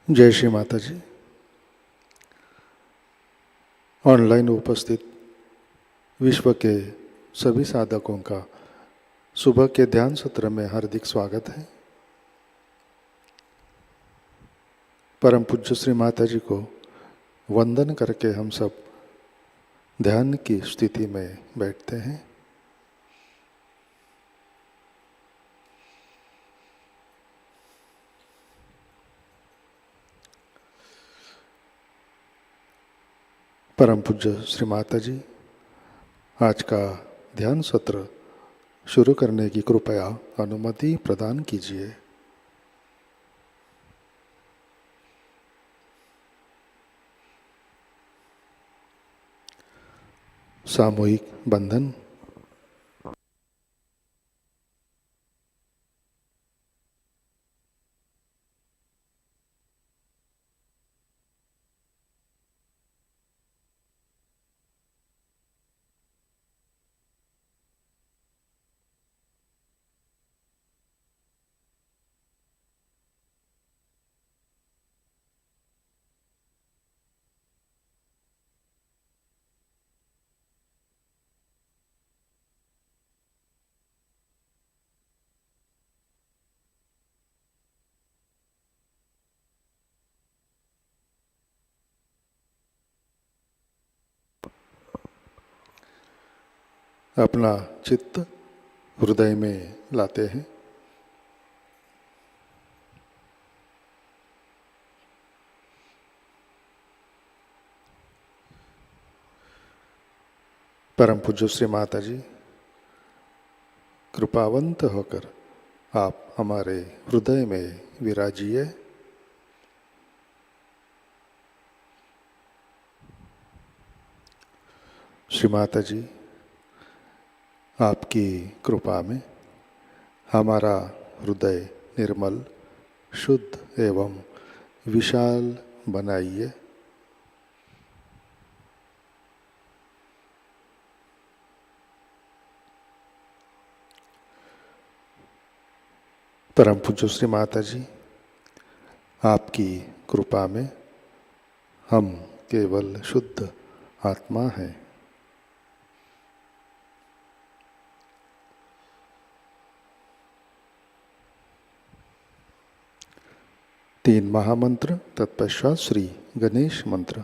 जय श्री माता जी। ऑनलाइन उपस्थित विश्व के सभी साधकों का सुबह के ध्यान सत्र में हार्दिक स्वागत है। परम पूज्य श्री माता जी को वंदन करके हम सब ध्यान की स्थिति में बैठते हैं। परम पूज्य श्री माता जी आज का ध्यान सत्र शुरू करने की कृपया अनुमति प्रदान कीजिए। सामूहिक बंधन। अपना चित्त हृदय में लाते हैं। परम पूज्य श्री माता जी कृपावंत होकर आप हमारे हृदय में विराजिए। श्री माता जी आपकी कृपा में हमारा हृदय निर्मल, शुद्ध एवं विशाल बनाइए। परम पूज्य श्री माता जी आपकी कृपा में हम केवल शुद्ध आत्मा हैं। तीन महामंत्र तत्पश्चात श्री गणेश मंत्र।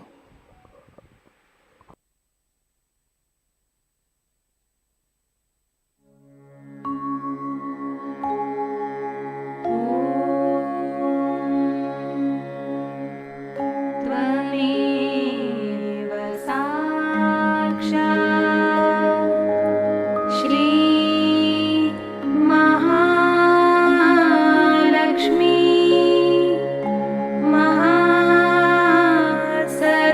सरस्वती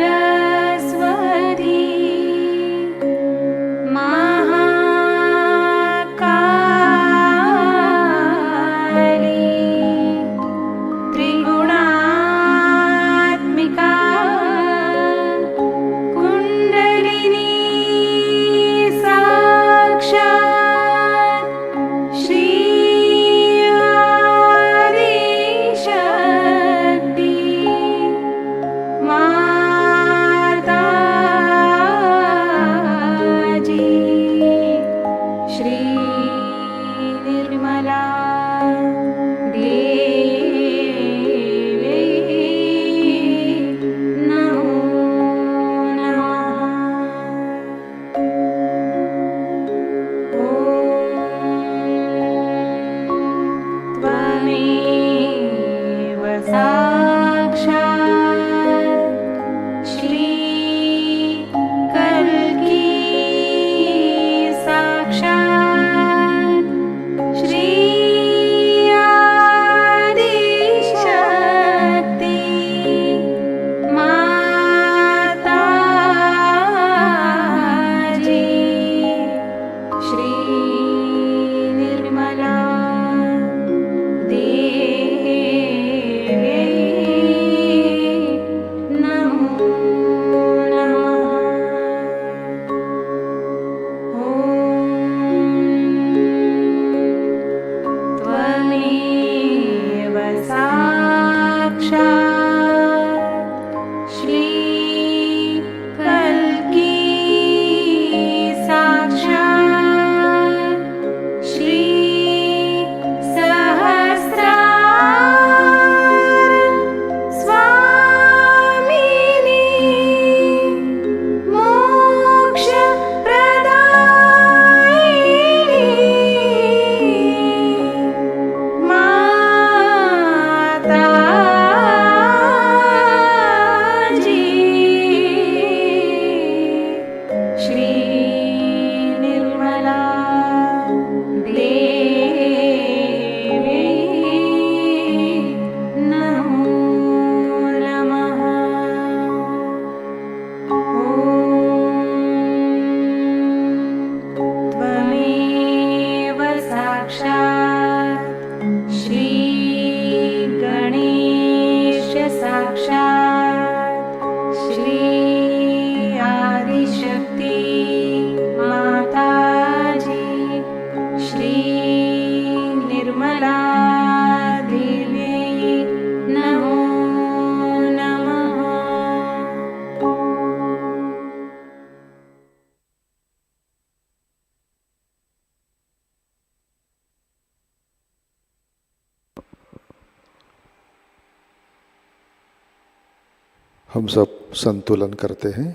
हम सब संतुलन करते हैं।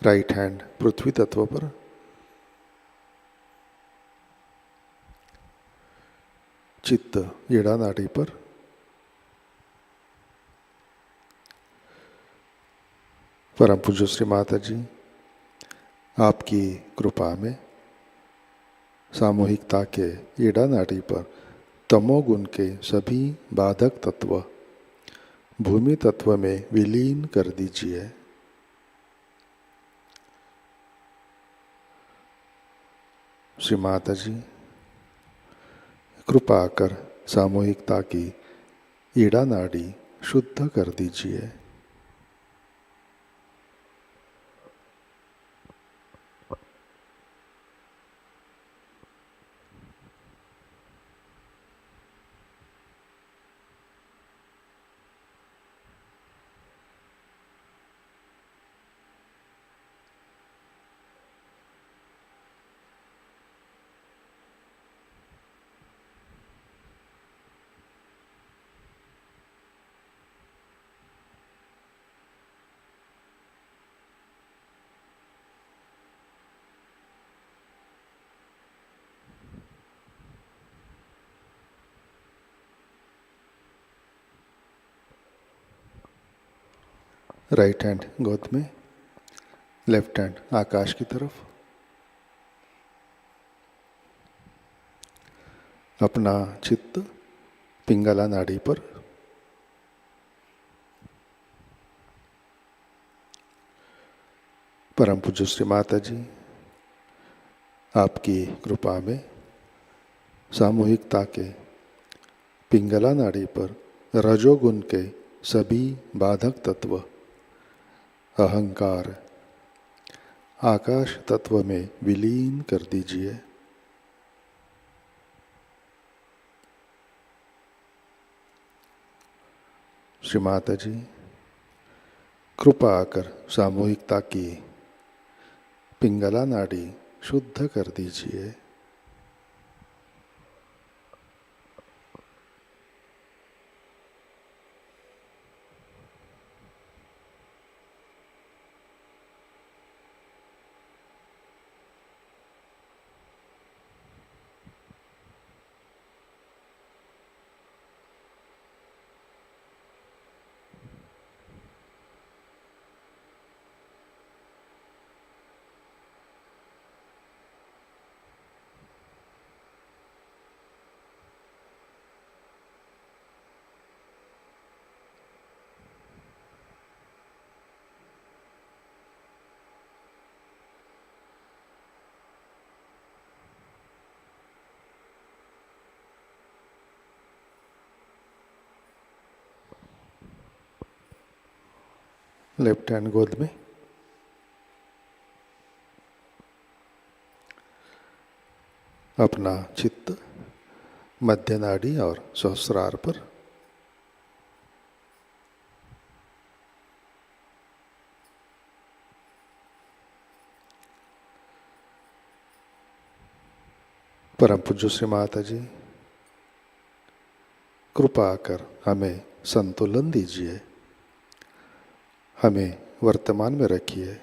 राइट हैंड पृथ्वी तत्व पर, चित्त ईड़ा नाड़ी पर, परम पूज्य श्री माता जी आपकी कृपा में सामूहिकता के ईड़ा नाड़ी पर तमोगुण के सभी बाधक तत्व भूमि तत्व में विलीन कर दीजिए। श्री माता जी कृपा कर सामूहिकता की ईड़ा नाड़ी शुद्ध कर दीजिए। राइट हैंड गोद में, लेफ्ट हैंड आकाश की तरफ। अपना चित्त पिंगला नाड़ी पर, परम पूज्य श्री माता जी आपकी कृपा में सामूहिकता के पिंगला नाड़ी पर रजोगुण के सभी बाधक तत्व अहंकार आकाश तत्व में विलीन कर दीजिए। श्री माता जी कृपा कर सामूहिकता की पिंगला नाड़ी शुद्ध कर दीजिए। लेफ्ट हैंड गोद में, अपना चित्त मध्य नाड़ी और सहस्रार पर। परम पूज्य श्री माता जी कृपा कर हमें संतुलन दीजिए, हमें वर्तमान में रखिए।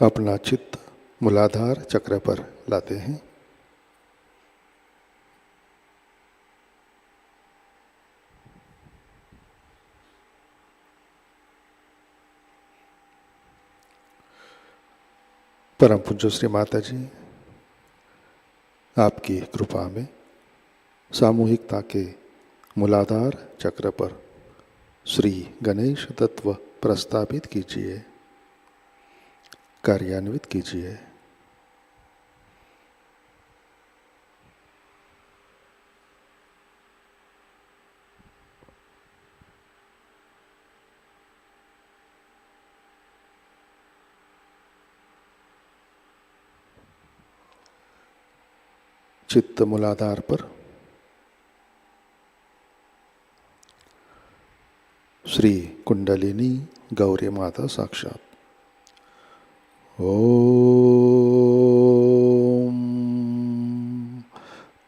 अपना चित्त मूलाधार चक्र पर लाते हैं। परम पूज्य श्री माता जी आपकी कृपा में सामूहिकता के मूलाधार चक्र पर श्री गणेश तत्व प्रस्तापित कीजिए, कार्यान्वित कीजिए। चित्त मूलाधार पर श्री कुंडलिनी गौरी माता साक्षात। ओम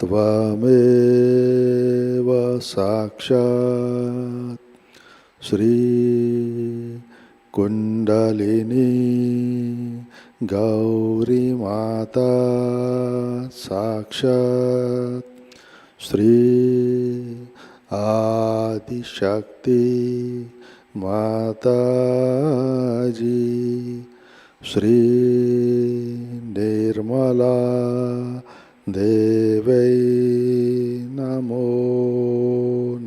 त्वमेव साक्षात् श्री कुंडलिनी गौरी माता साक्षात् श्री आदिशक्ति माताजी श्री निर्मला देवै नमो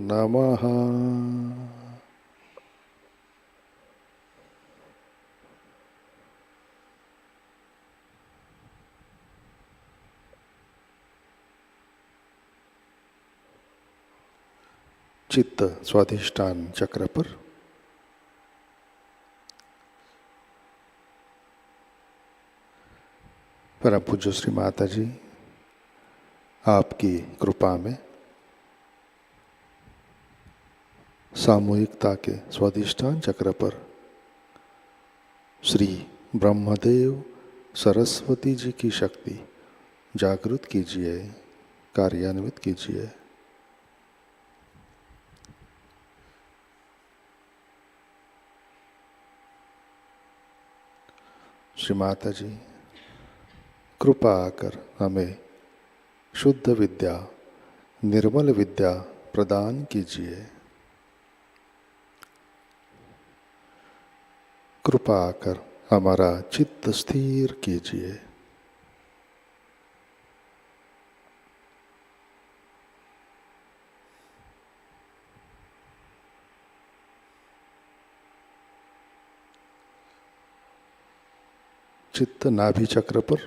नमः। चित्त स्वाधिष्ठान चक्र पर परम पूज्य श्री माता जी आपकी कृपा में सामूहिकता के स्वाधिष्ठान चक्र पर श्री ब्रह्मदेव सरस्वती जी की शक्ति जागृत कीजिए, कार्यान्वित कीजिए। श्री माता जी कृपा आकर हमें शुद्ध विद्या, निर्मल विद्या प्रदान कीजिए। कृपा आकर हमारा चित्त स्थिर कीजिए। चित्त नाभि चक्र पर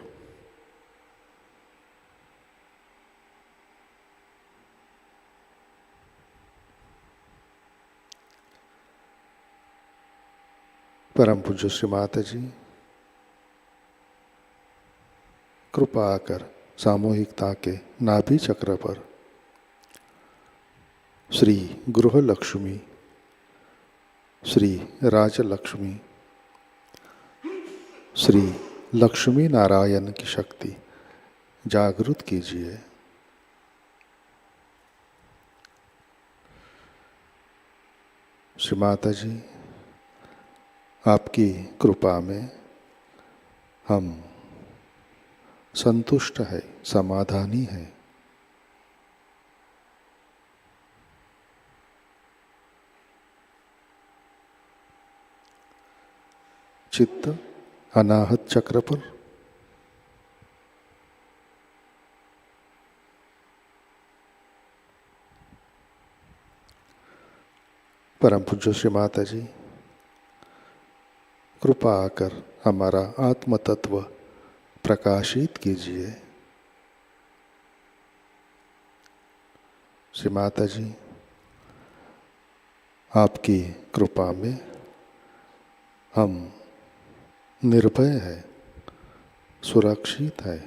परम पूज्य श्री माता जी कृपा आकर सामूहिकता के नाभि चक्र पर श्री गृह लक्ष्मी, श्री राजलक्ष्मी, श्री लक्ष्मी नारायण की शक्ति जागृत कीजिए। श्री माता जी आपकी कृपा में हम संतुष्ट है, समाधानी है। चित्त अनाहत चक्र पर परम पूज्य श्री माता जी कृपा आकर हमारा आत्म तत्व प्रकाशित कीजिए। श्री माता जी आपकी कृपा में हम निर्भय है, सुरक्षित है।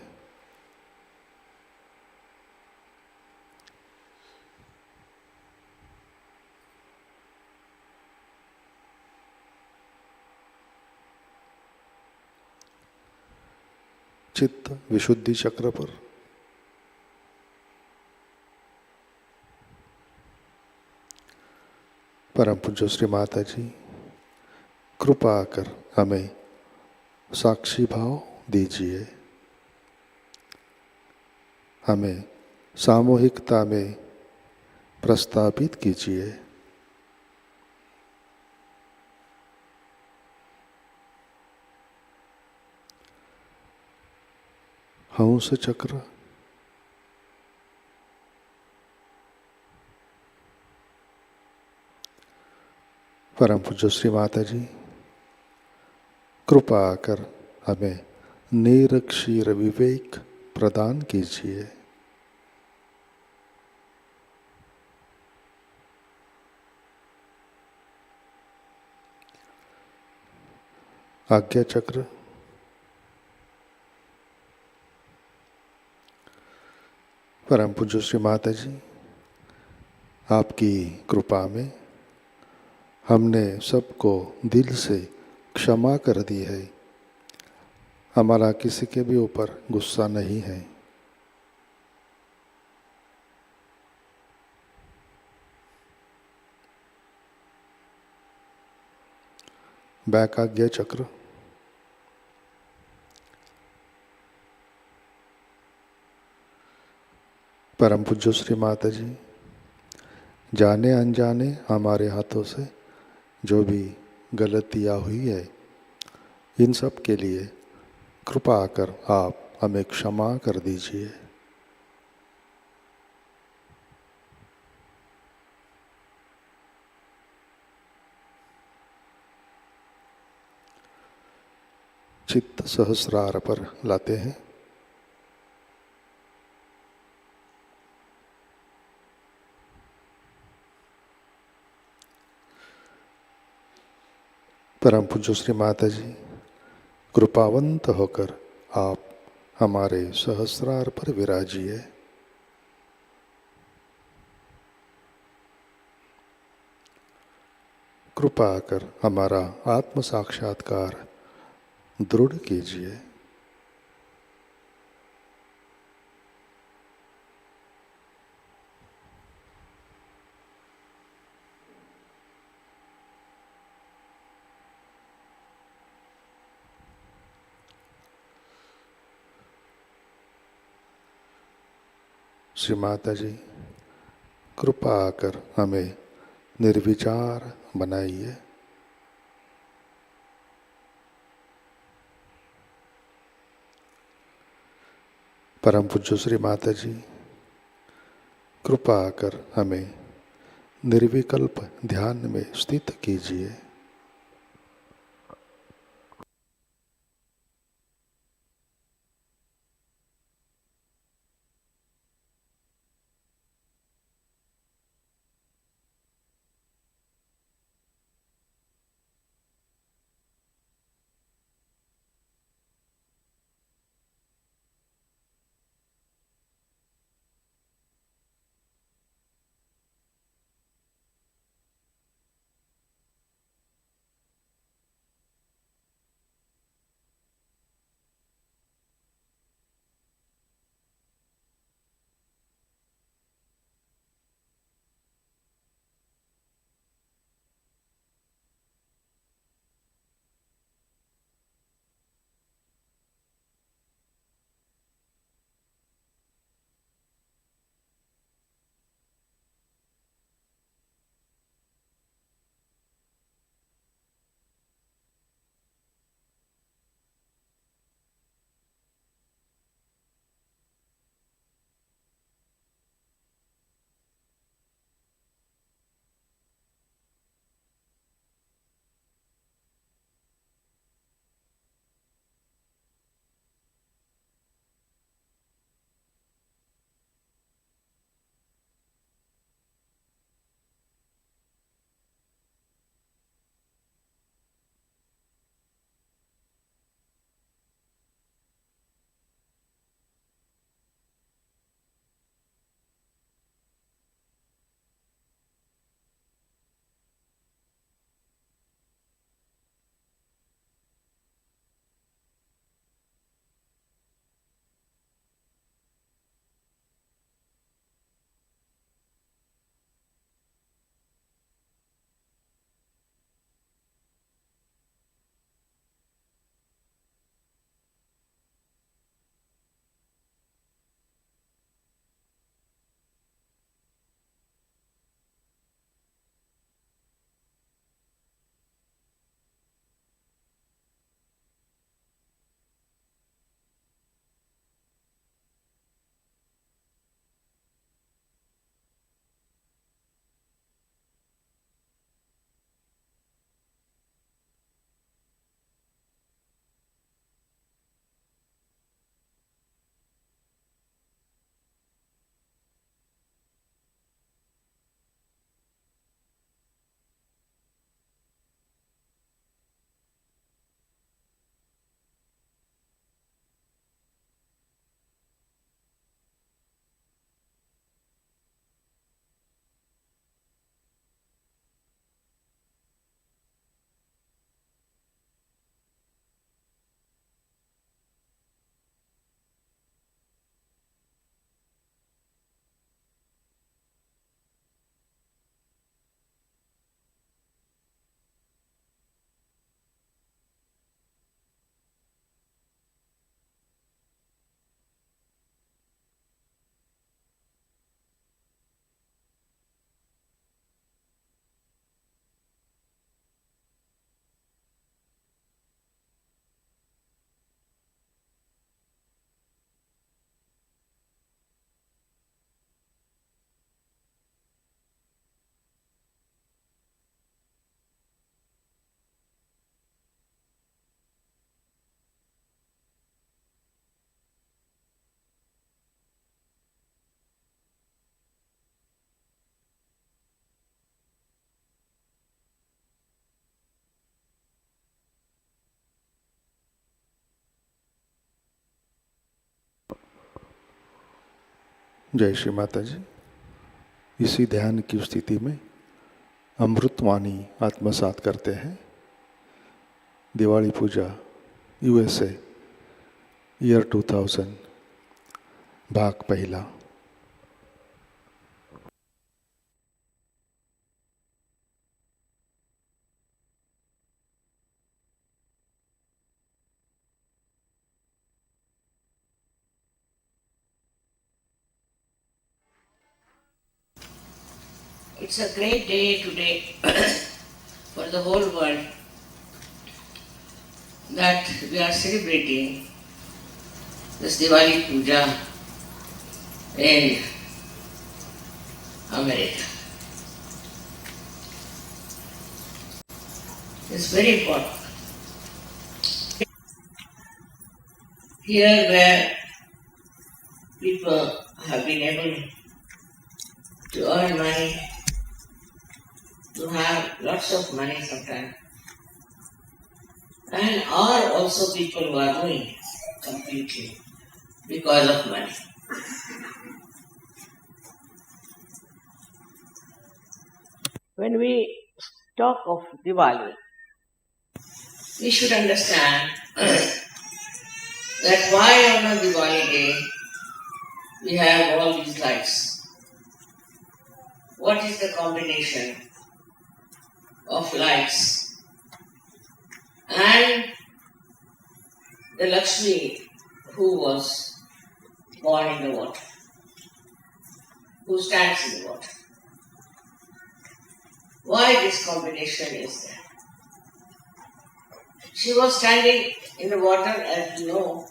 चित्त विशुद्धि चक्र पर परम पूज्य श्री माता जी कृपा कर हमें साक्षी भाव दीजिए। हमें सामूहिकता में प्रस्तापित कीजिए। हंस चक्र परम पूज्य श्री माता जी कृपा कर हमें निरक्षीर विवेक प्रदान कीजिए। आज्ञा चक्र परम पूज्य श्री माता जी, आपकी कृपा में हमने सबको दिल से क्षमा कर दी है। हमारा किसी के भी ऊपर गुस्सा नहीं है। बैकाग्य चक्र, परम पूज्य श्री माता जी, जाने अनजाने हमारे हाथों से जो भी गलतियाँ हुई है, इन सब के लिए कृपा कर आप हमें क्षमा कर दीजिए। चित्त सहस्रार पर लाते हैं। परम पूज्य श्री माता जी, कृपावंत होकर आप हमारे सहस्रार पर विराजिए। कृपा कर हमारा आत्म साक्षात्कार दृढ़ कीजिए। श्री माता जी, कृपा कर हमें निर्विचार बनाइए। परम पूज्य श्री माता जी, कृपा कर हमें निर्विकल्प ध्यान में स्थित कीजिए। जय श्री माता जी। इसी ध्यान की स्थिति में अमृतवाणी आत्मसात करते हैं। दिवाली पूजा यूएसए ईयर 2000 भाग पहला। It's a great day today for the whole world that we are celebrating this Diwali Puja in America. It's very important. Here where people have been able to earn money, to have lots of money sometimes, and are also people who are doing completely because of money. When we talk of Diwali, we should understand that why on a Diwali day we have all these lights. What is the combination of lights and the Lakshmi who was born in the water, who stands in the water? Why this combination is there? She was standing in the water, as you know,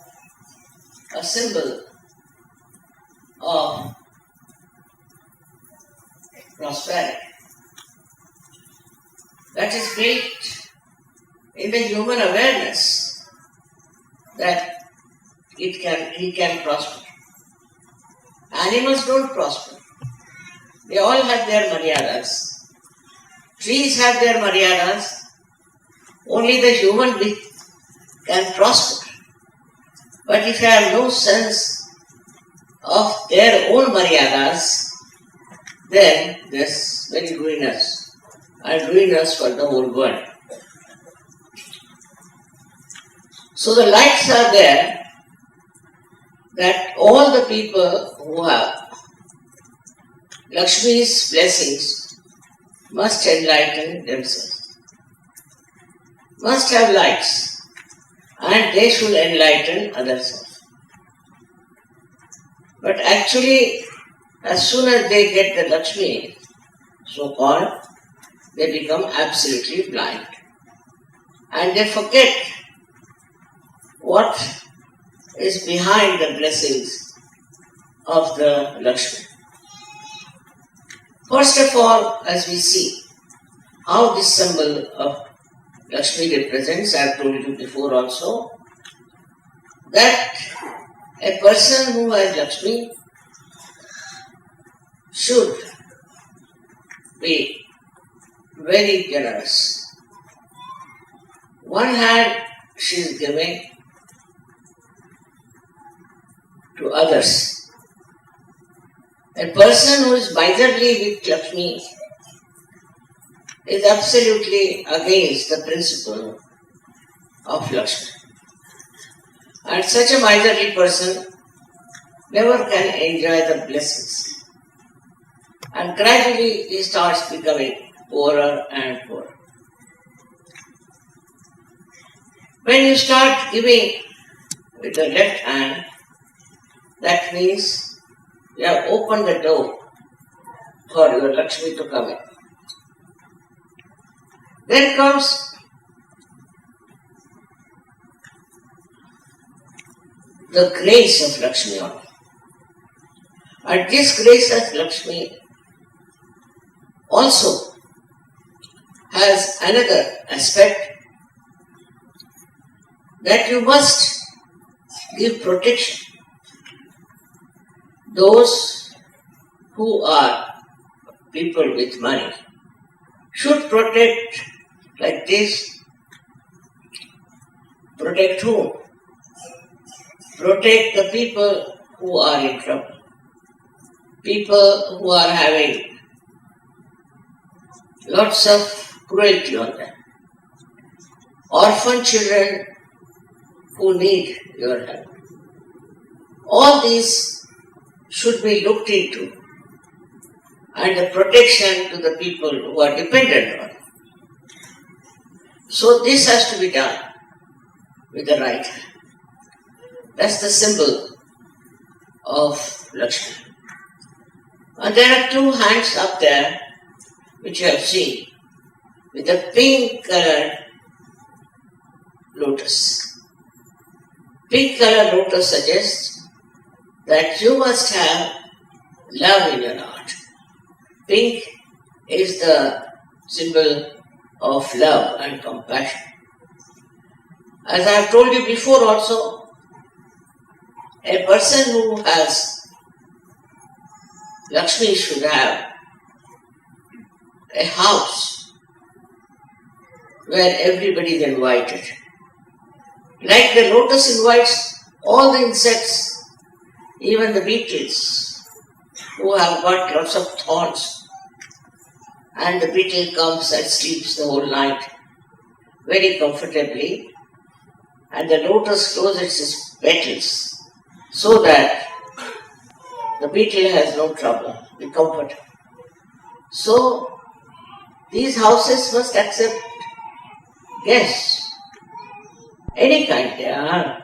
a symbol of prosperity. That is built in the human awareness that he can prosper. Animals don't prosper. They all have their maryadas. Trees have their maryadas. Only the human being can prosper. But if you have no sense of their own maryadas, then this very ruinous and ruinous for the whole world. So the lights are there that all the people who have Lakshmi's blessings must enlighten themselves, must have lights, and they should enlighten others. But actually, as soon as they get the Lakshmi, so-called, they become absolutely blind. And they forget what is behind the blessings of the Lakshmi. First of all, as we see how this symbol of Lakshmi represents, I have told you before also, that a person who has Lakshmi should be very generous. One hand she is giving to others. A person who is miserly with Lakshmi is absolutely against the principle of Lakshmi. And such a miserly person never can enjoy the blessings. And gradually he starts becoming poorer and poorer. When you start giving with the left hand, that means you have opened the door for your Lakshmi to come in. Then comes the grace of Lakshmi only. And this grace of Lakshmi also has another aspect, that you must give protection. Those who are people with money should protect like this. Protect whom? Protect the people who are in trouble. people who are having lots of cruelty on them, orphan children who need your help. All these should be looked into, and the protection to the people who are dependent on it. So this has to be done with the right hand. That's the symbol of Lakshmi. And there are two hands up there, which you have seen, with a pink colored lotus. Pink colored lotus suggests that you must have love in your heart. Pink is the symbol of love and compassion. As I have told you before also, a person who has Lakshmi should have a house where everybody is invited. Like the lotus invites all the insects, even the beetles who have got lots of thorns, and the beetle comes and sleeps the whole night very comfortably, and the lotus closes its petals so that the beetle has no trouble, be comforted. So these houses must accept guests, any kind they are,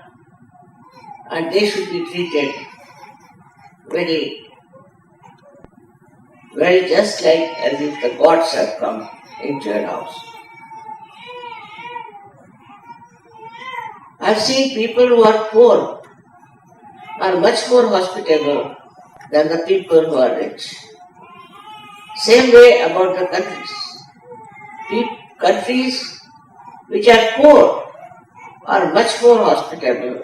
and they should be treated very well, just like as if the gods have come into your house. I've seen people who are poor are much more hospitable than the people who are rich. Same way about the countries. Countries which are poor are much more hospitable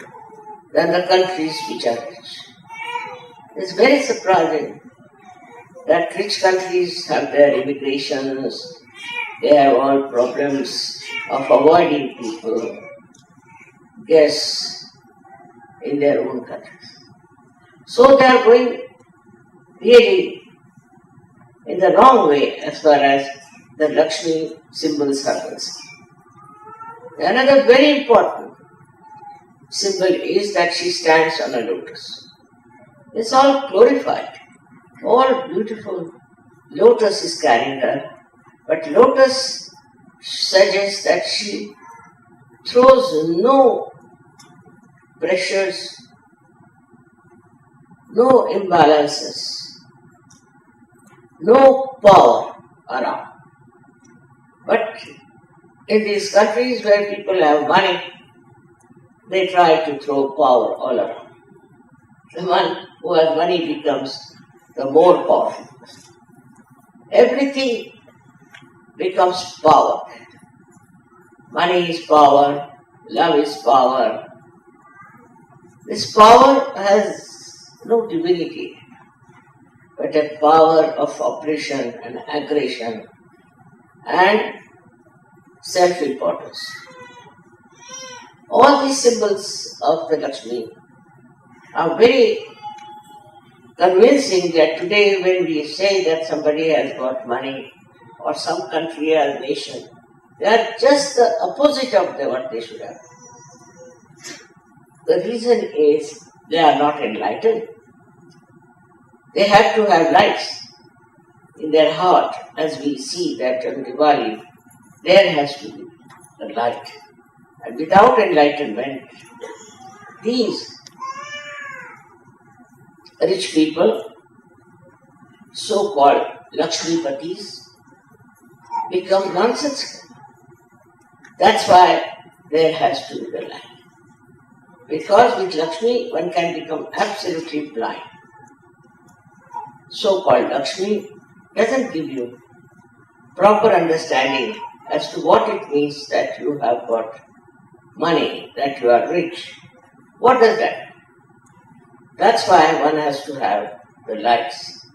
than the countries which are rich. It's very surprising that rich countries have their immigrations, they have all problems of avoiding people, guests in their own countries. So they are going really in the wrong way as far as the Lakshmi symbols are concerned. Another very important symbol is that she stands on a lotus. It's all glorified. All beautiful. Lotus is carrying her, but lotus suggests that she throws no pressures, no imbalances, no power around. But in these countries where people have money, they try to throw power all around. The one who has money becomes the more powerful. Everything becomes power. Money is power, love is power. This power has no divinity, but a power of oppression and aggression and self-importance. All these symbols of the Lakshmi are very convincing that today when we say that somebody has got money or some country or nation, they are just the opposite of what they should have. The reason is they are not enlightened. They have to have lights in their heart, as we see that on Diwali, there has to be a light. And without enlightenment, these rich people, so-called Lakshmipatis, become nonsensical. That's why there has to be the light. Because with Lakshmi, one can become absolutely blind. So-called Lakshmi doesn't give you proper understanding as to what it means that you have got money, that you are rich. What does that mean? That's why one has to have the lights.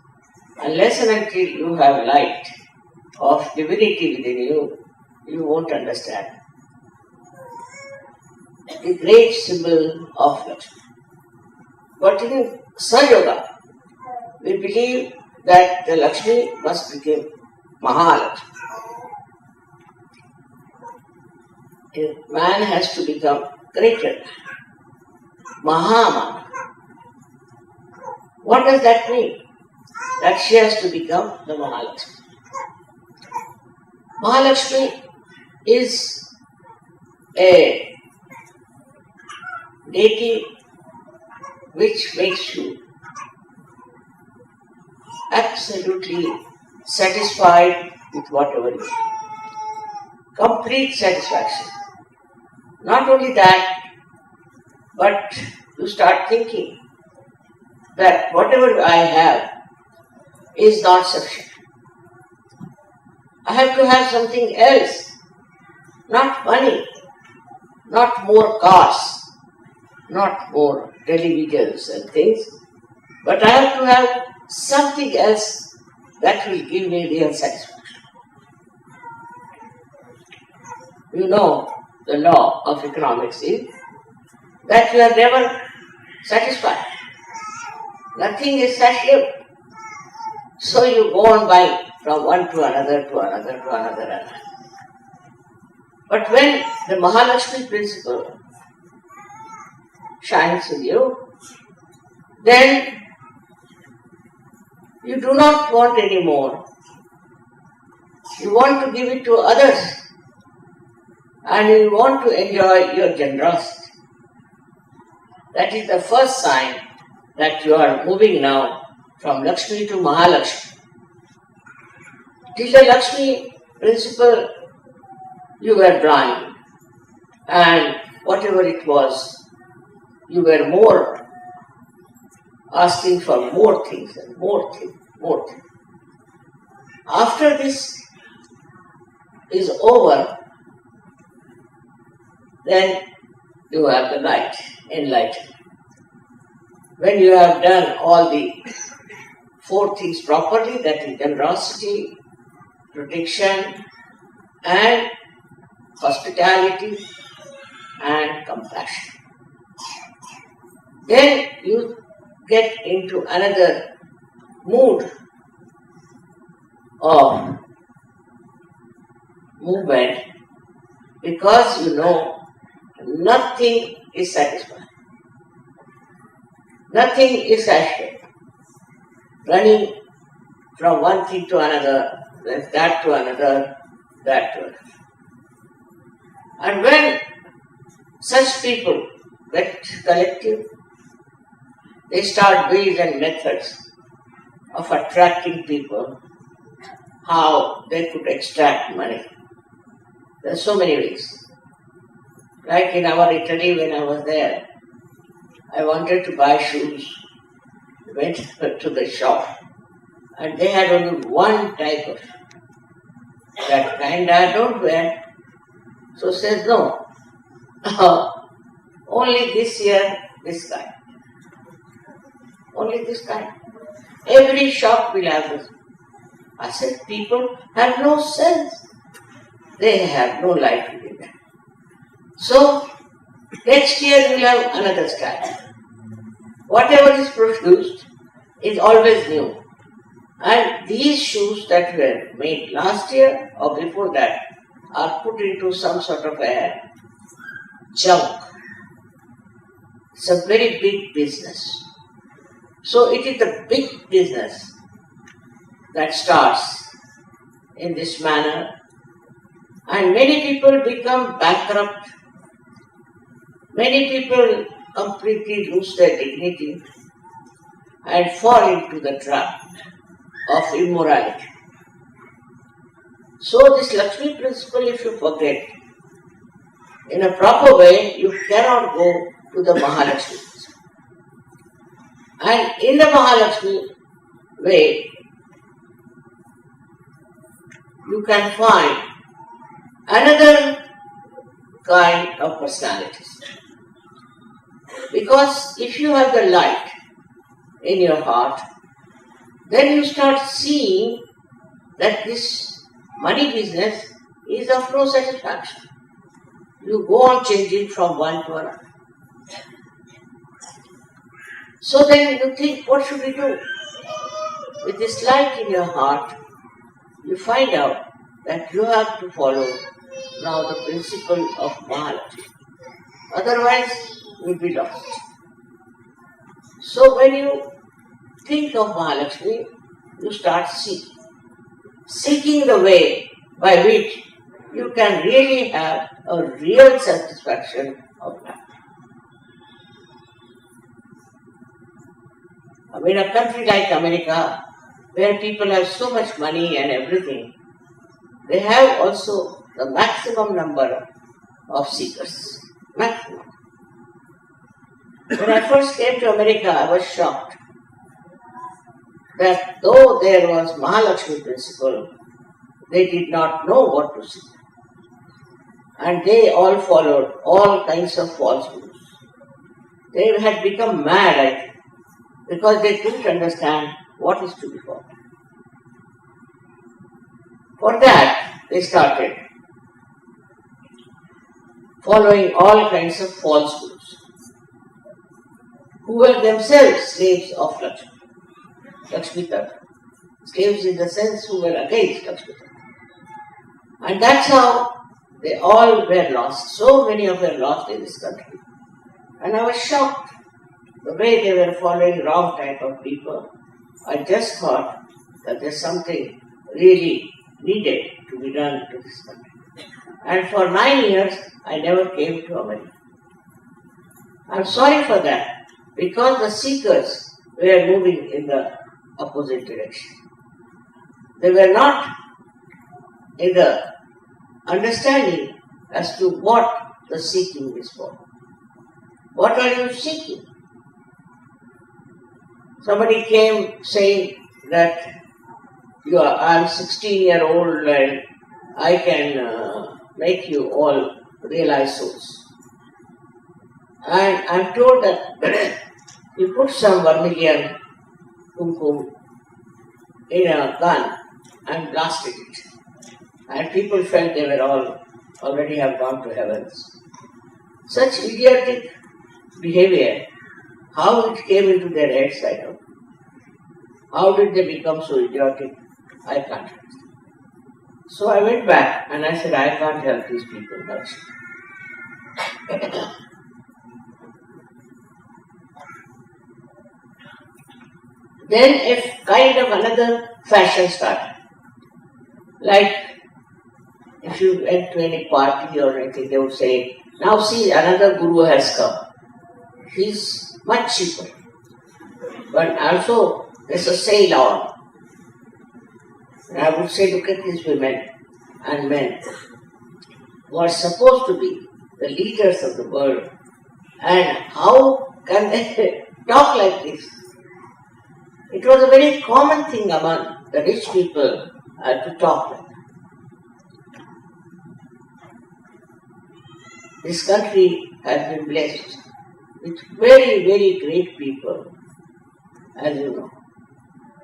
Unless and until you have light of divinity within you, you won't understand the great symbol of Lakshmi. But in Sahajayoga, we believe that the Lakshmi must become Mahalakshmi. Man has to become greater, Mahamana. What does that mean? That she has to become the Mahalakshmi. Mahalakshmi is a deity which makes you absolutely satisfied with whatever you do. Complete satisfaction. Not only that, but you start thinking that whatever I have is not sufficient. I have to have something else, not money, not more cars, not more televisions and things, but I have to have something else that will give me real satisfaction. You know, the law of economics is that you are never satisfied. Nothing is satisfied. So you go on buying from one to another, to another, to another, another. But when the Mahalakshmi principle shines in you, then you do not want any more. You want to give it to others, and you want to enjoy your generosity. That is the first sign that you are moving now from Lakshmi to Mahalakshmi. Till the Lakshmi principle, you were blind, and whatever it was, you were more asking for more things and more things, more things. After this is over, then you have the light, enlightenment. When you have done all the four things properly, that is generosity, protection, and hospitality, and compassion, then you get into another mood of movement, because you know nothing is satisfying. Nothing is satisfying. Running from one thing to another, then that to another, that to another. And when such people get collective, they start ways and methods of attracting people, how they could extract money. There are so many ways. Like in our Italy, when I was there, I wanted to buy shoes. Went to the shop, and they had only one type of that kind I don't wear. So says, no, only this year, this kind. Only this kind. Every shop will have this. I said, people have no sense. They have no life within them. So, next year we'll have another style. Whatever is produced is always new. And these shoes that were made last year or before that are put into some sort of a junk. It's a very big business. So it is the big business that starts in this manner, and many people become bankrupt. Many people completely lose their dignity and fall into the trap of immorality. So this Lakshmi principle, if you forget, in a proper way, you cannot go to the Mahalakshmi. And in the Mahalakshmi way, you can find another kind of personalities. Because if you have the light in your heart, then you start seeing that this money business is of no satisfaction. You go on changing from one to another. So then you think, what should we do? with this light in your heart, you find out that you have to follow now the principle of Mahalakshmi. Otherwise, you will be lost. So when you think of Mahalakshmi, you start seeking the way by which you can really have a real satisfaction of life. I mean, a country like America, where people have so much money and everything, they have also the maximum number of seekers. Maximum. When I first came to America, I was shocked that though there was Mahalakshmi principle, they did not know what to seek. And they all followed all kinds of false gurus. They had become mad, I think, because they couldn't understand what is to be followed. For that, they started following all kinds of false gurus, who were themselves slaves of Lakshmi. Lakshmi Tattva. Slaves in the sense who were against Lakshmi Tattva. And that's how they all were lost. So many of them were lost in this country. And I was shocked the way they were following wrong type of people. I just thought that there's something really needed to be done to this country. And for 9 years, I never came to America. I'm sorry for that, because the seekers were moving in the opposite direction. They were not in the understanding as to what the seeking is for. What are you seeking? Somebody came saying that I'm 16-year-old and I can make you all realize souls. And I'm told that you put some vermilion kumkum in a gun and blasted it. And people felt they were all already have gone to heavens. Such idiotic behavior, how it came into their heads, I don't know. How did they become so idiotic? I can't understand. So I went back and I said, I can't help these people much. Then if kind of another fashion started. Like if you went to any party or anything, they would say, now see, another guru has come. He's much cheaper. But also there's a sale on. And I would say, look at these women and men who are supposed to be the leaders of the world. And how can they talk like this? It was a very common thing among the rich people to talk like that. This country has been blessed with very, very great people, as you know.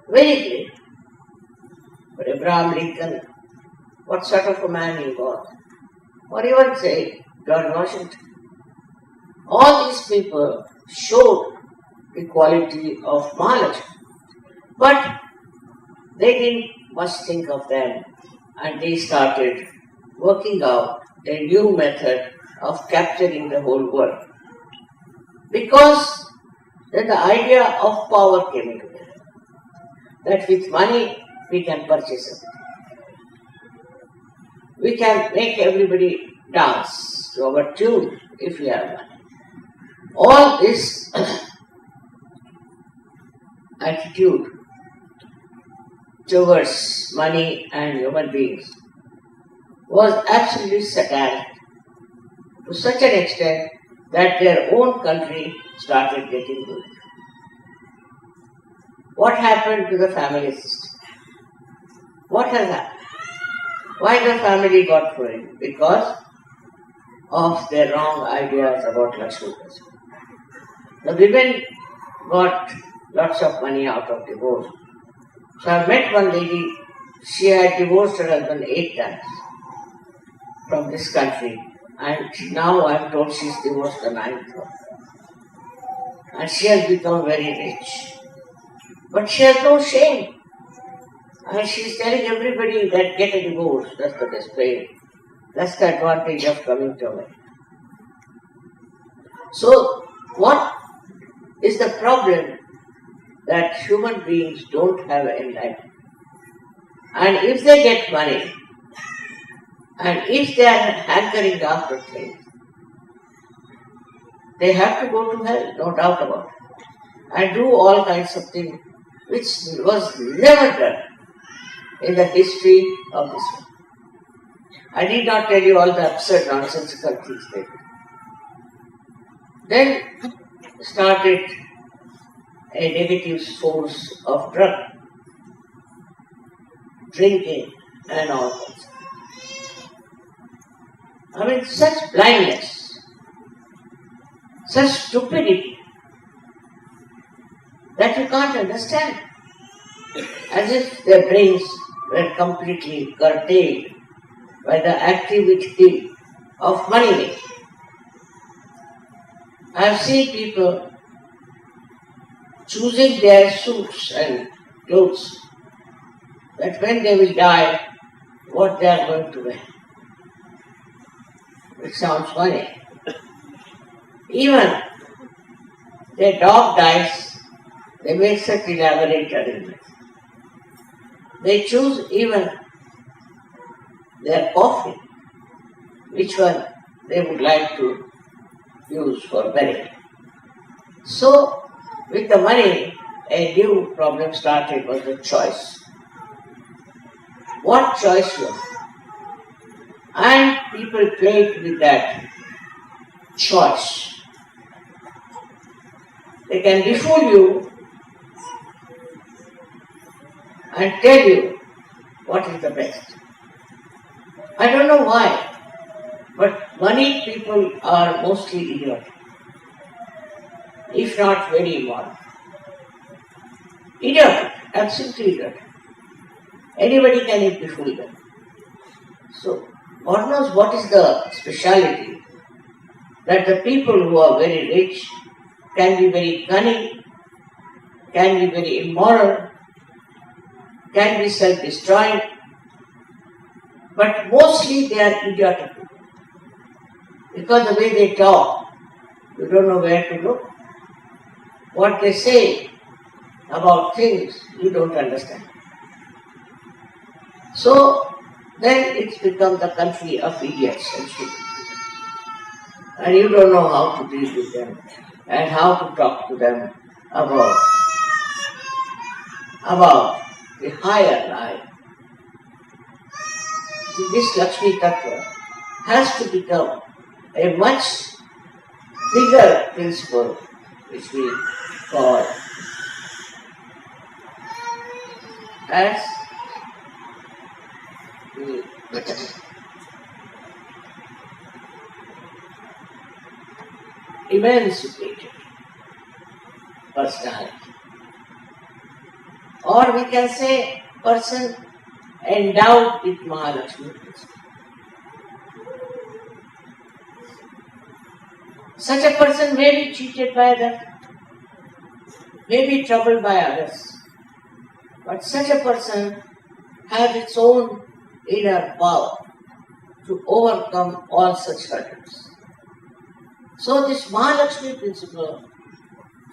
Very great. But Abraham Lincoln, what sort of a man he was? Or even say George Washington. All these people showed the quality of Mahalakshmi. But they didn't much think of them, and they started working out a new method of capturing the whole world. Because then the idea of power came into it. That with money we can purchase it. We can make everybody dance to our tune if we have money. All this attitude towards money and human beings was absolutely satanic to such an extent that their own country started getting good. What happened to the family system? What has happened? Why the family got ruined? Because of their wrong ideas about Lakshmi. The women got lots of money out of divorce. So I met one lady, she had divorced her husband 8 times from this country, and now I'm told she's divorced the 9th one. And she has become very rich. But she has no shame And she's telling everybody that get a divorce, that's the best way. That's the advantage of coming to America. So, what is the problem? That human beings don't have enlightenment. And if they get money, and if they are hankering after things, they have to go to hell, no doubt about it, and do all kinds of things which was never done in the history of this world. I need not tell you all the absurd nonsensical things they did. Then started a negative source of drug, drinking and all that. I mean, such blindness, such stupidity that you can't understand. As if their brains were completely curtailed by the activity of money making. I have seen people choosing their suits and clothes that when they will die, what they are going to wear. It sounds funny. Even their dog dies, they make such elaborate arrangements. They choose even their coffin, which one they would like to use for burial. So, with the money, a new problem started was the choice. What choice you have? And people played with that choice. They can befool you and tell you what is the best. I don't know why, but money people are mostly idiotic, if not very immoral. Idiotic, absolutely idiotic. Anybody can befool them. So, God knows what is the speciality that the people who are very rich can be very cunning, can be very immoral, can be self-destroying, but mostly they are idiotic. Because the way they talk, you don't know where to look. What they say about things, you don't understand. So, then it's become the country of idiots and stupid. And you don't know how to deal with them and how to talk to them about the higher life. This Lakshmi Tattva has to become a much bigger principle which we call as emancipated personality. Or we can say person endowed with Mahalakshmi principle. Such a person may be cheated by others, may be troubled by others, but such a person has its own inner power to overcome all such hurdles. So this Mahalakshmi principle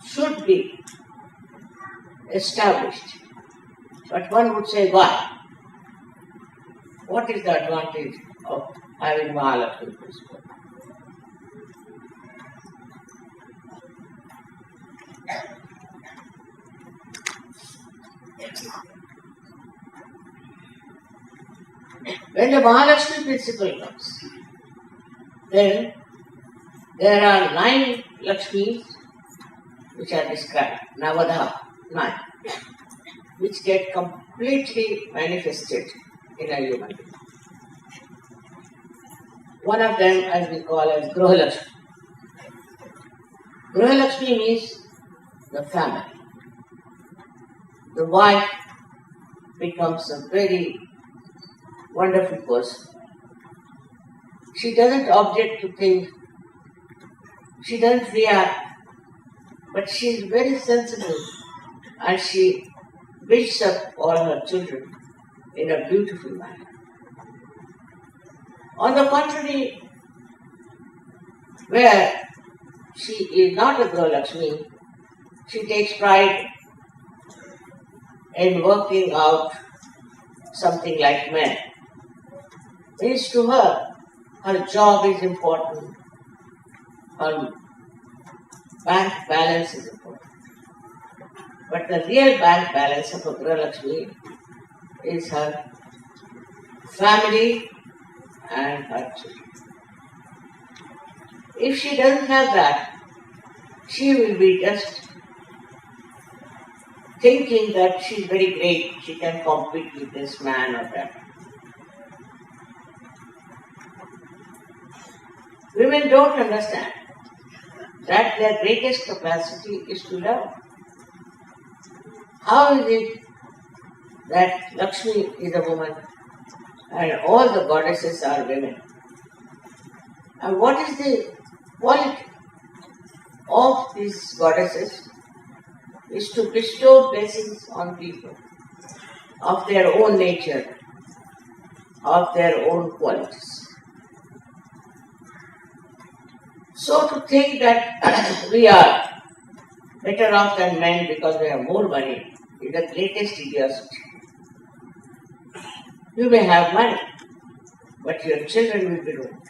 should be established. But one would say, why? What is the advantage of having Mahalakshmi principle? When the Mahalakshmi principle comes, then there are 9 Lakshmis which are described, Navadha, 9, which get completely manifested in a human being. One of them, as we call as Gruha Lakshmi. Gruha Lakshmi means the family. The wife becomes a very wonderful person. She doesn't object to things, she doesn't react, but she is very sensible and she builds up all her children in a beautiful manner. On the contrary, where she is not a girl Lakshmi, she takes pride in working out something like men. Means to her, her job is important, her bank balance is important. But the real bank balance of a girl Lakshmi is her family and her children. If she doesn't have that, she will be just thinking that she's very great, she can compete with this man or that. Women don't understand that their greatest capacity is to love. How is it that Lakshmi is a woman and all the goddesses are women? And what is the quality of these goddesses? Is to bestow blessings on people of their own nature, of their own qualities. So to think that we are better off than men because we have more money is the greatest idiocy. You may have money, but your children will be ruined.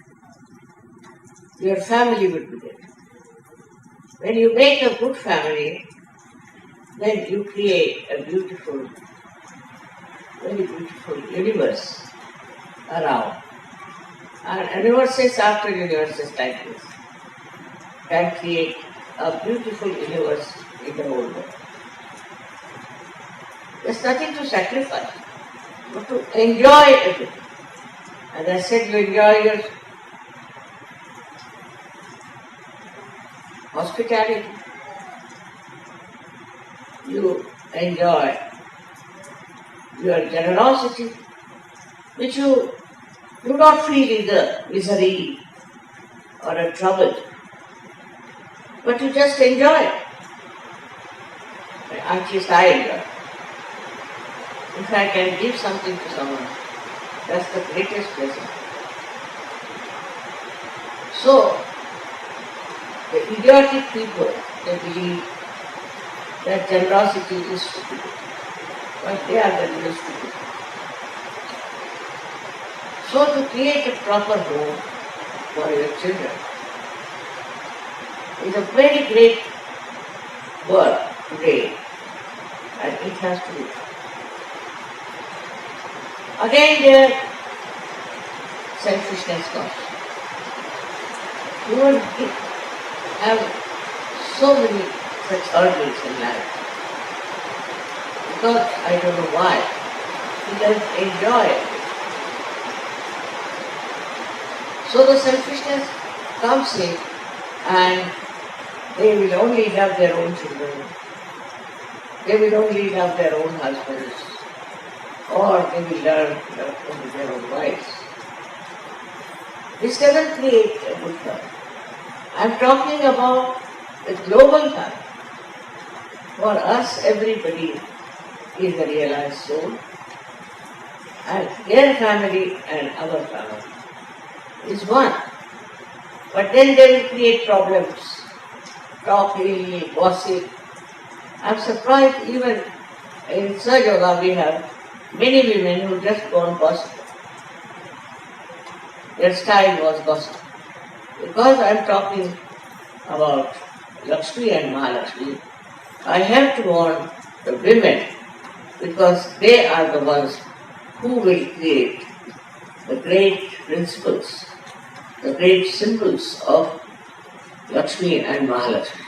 Your family will be dead. When you make a good family, then you create a beautiful, very beautiful universe around. And universes after universes like this can create a beautiful universe in the whole world. There's nothing to sacrifice, but to enjoy everything. As I said, you enjoy your hospitality. You enjoy your generosity, which you do not feel in the misery or a trouble, but you just enjoy it. At least I enjoy. If I can give something to someone, that's the greatest blessing. So, the idiotic people, they believe that generosity is stupid, but they are the real stupid. So to create a proper home for your children is a very great work today, and it has to be. Again their selfishness comes. You will have so many such hurdles in life. Because I don't know why, he doesn't enjoy it. So the selfishness comes in and they will only love their own children. They will only love their own husbands. Or they will love only their own wives. This doesn't create a good family. I am talking about the global family. For us, everybody is a realized soul, and their family and our family is one. But then they will create problems, talking, gossip. I am surprised even in Sahajayoga we have many women who just go on gossip. Their style was gossip. Because I am talking about Lakshmi and Mahalakshmi, I have to warn the women because they are the ones who will create the great principles, the great symbols of Lakshmi and Mahalakshmi.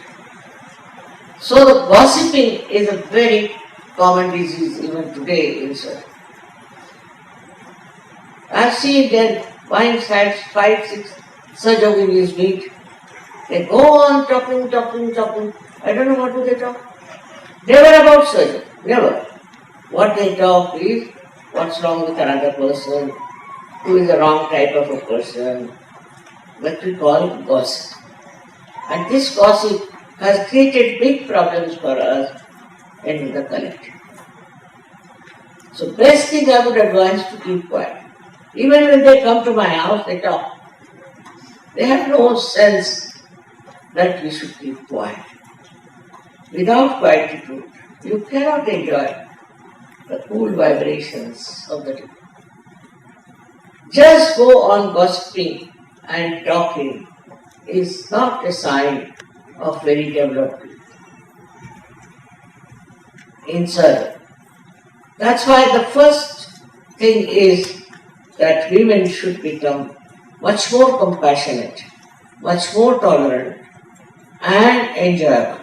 So the gossiping is a very common disease even today in Surrey. I've seen them buying 5, 6 Sahajayoginis meet. They go on talking. I don't know what do they talk. Never about Sahajayoga, never. What they talk is what's wrong with another person, who is the wrong type of a person, what we call gossip. And this gossip has created big problems for us in the collective. So best thing I would advise to keep quiet. Even when they come to my house, they talk. They have no sense that we should keep quiet. Without quietude, you cannot enjoy the cool vibrations of the day. Just go on gossiping and talking is not a sign of very developed inside. That's why the first thing is that women should become much more compassionate, much more tolerant and enjoyable.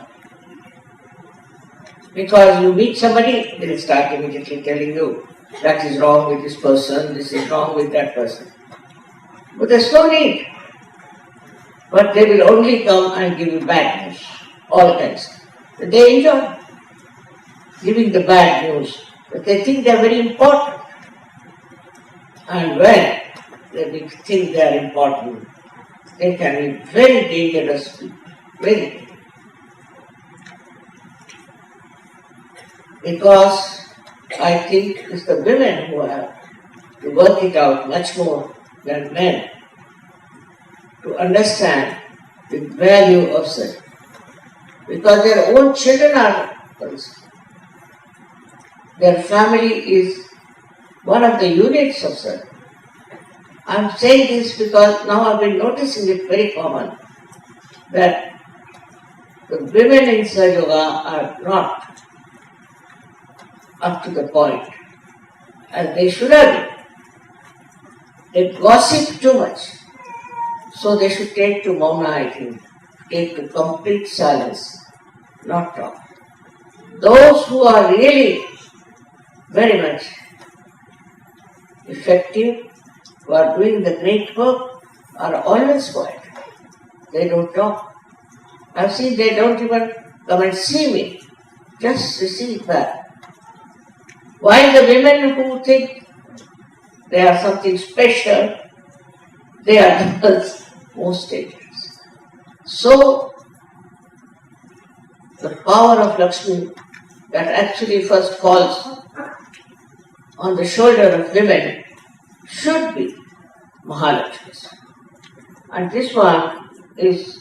Because you meet somebody, they will start immediately telling you that is wrong with this person, this is wrong with that person. But there's no need. But they will only come and give you bad news, all kinds. But they enjoy giving the bad news, but they think they are very important. And when they think they are important, they can be very dangerous, very. Because I think it's the women who have to work it out much more than men to understand the value of sex. Because their own children are concerned. Their family is one of the units of sex. I'm saying this because now I've been noticing it very common that the women in Sahajayoga are not up to the point as they should have been. They gossip too much. So they should take to Mauna, I think, take to complete silence, not talk. Those who are really very much effective, who are doing the great work, are always quiet. They don't talk. I've seen they don't even come and see me, just receive back. While the women who think they are something special, they are the most dangerous. So, the power of Lakshmi that actually first falls on the shoulder of women should be Mahalakshmi. And this one is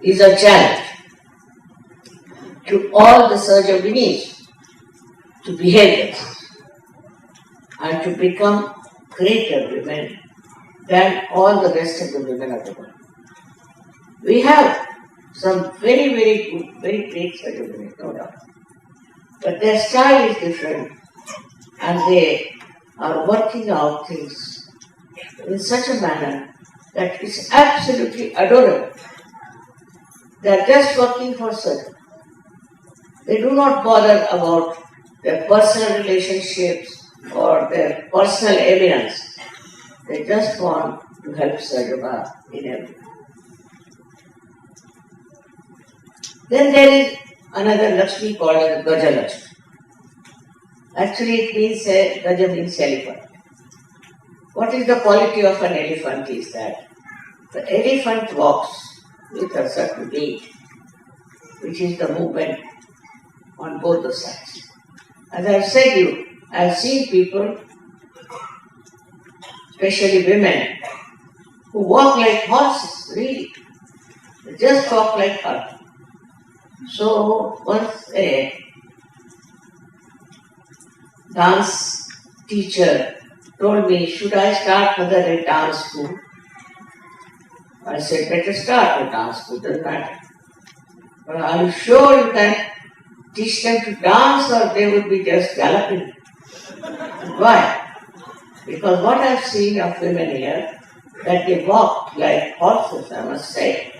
a challenge to all the Sahajayoginis to behave themselves and to become greater women than all the rest of the women of the world. We have some very, very good, very great Sahajayoginis, no doubt. But their style is different and they are working out things in such a manner that is absolutely adorable. They are just working for service. They do not bother about their personal relationships or their personal eminence. They just want to help Sahajayoga in everything. Then there is another Lakshmi called as Gaja Lakshmi. Actually it means, Gaja means elephant. What is the quality of an elephant is that the elephant walks with a certain gait, which is the movement on both the sides. As I have said you, I have seen people, especially women, who walk like horses, really. They just walk like horses. So once a dance teacher told me, should I start another a dance school? I said, better start a dance school, doesn't matter. But are you sure you can teach them to dance or they would be just galloping? Why? Because what I've seen of women here, that they walk like horses, I must say.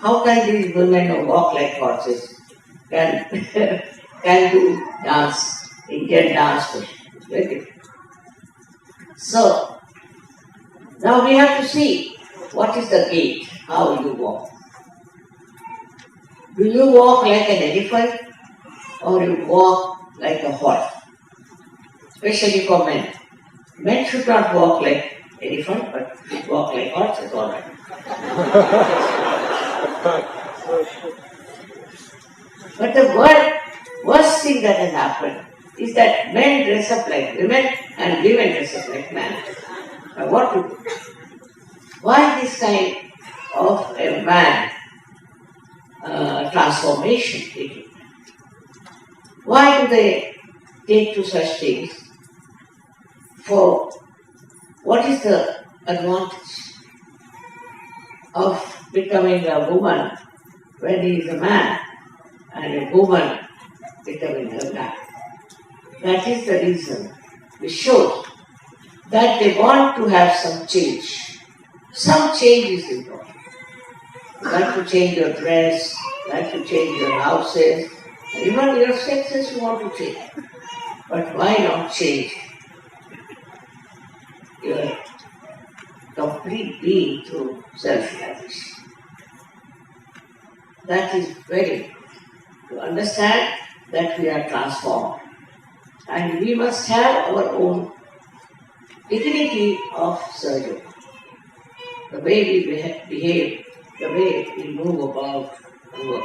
How can these women who walk like horses can do dance, Indian dance? Very different. So, now we have to see what is the gait, how you walk. Do you walk like an elephant or you walk like a horse? Especially for men. Men should not walk like elephant, but should walk like horses, all right. But the worst thing that has happened is that men dress up like women and women dress up like men. Now what to do? Why this kind of a man transformation taking? Why do they take to such things? For what is the advantage of becoming a woman when he is a man and a woman becoming a man? That is the reason we show that they want to have some change. Some change is important. You like to change your dress, you like to change your houses, even your sexes you want to change. But why not change your complete being through self-realization? That is very important. To understand that we are transformed. And we must have our own dignity of Sahajayoga. The way we behave, the way we move about and work.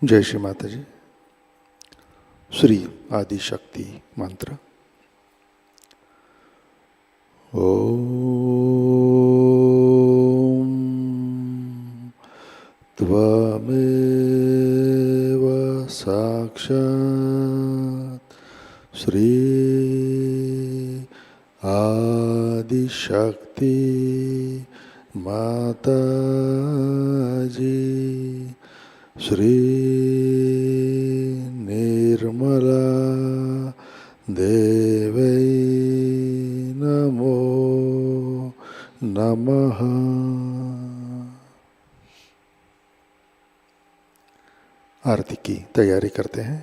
जय श्री माता जी। श्री आदि शक्ति मंत्र। ओम त्वमेव साक्षात् श्री आदि शक्ति माताजी श्री निर्मला देवै नमो नमः। आरती की तैयारी करते हैं।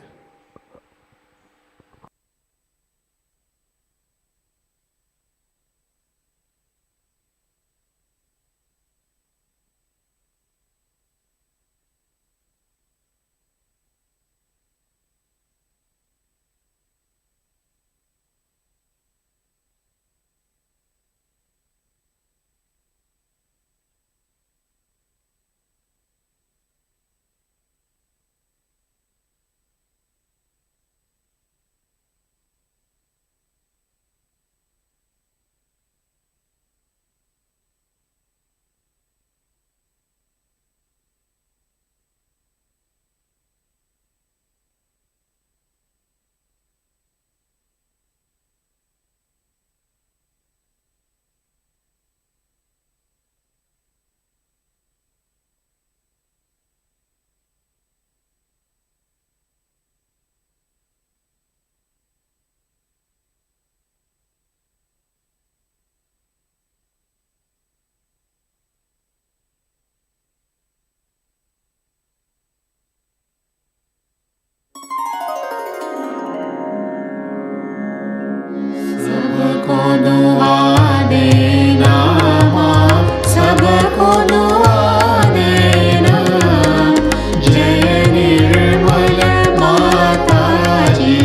सबको दुआ देना माँ, सबको दुआ देना। जय निर्मल माताजी,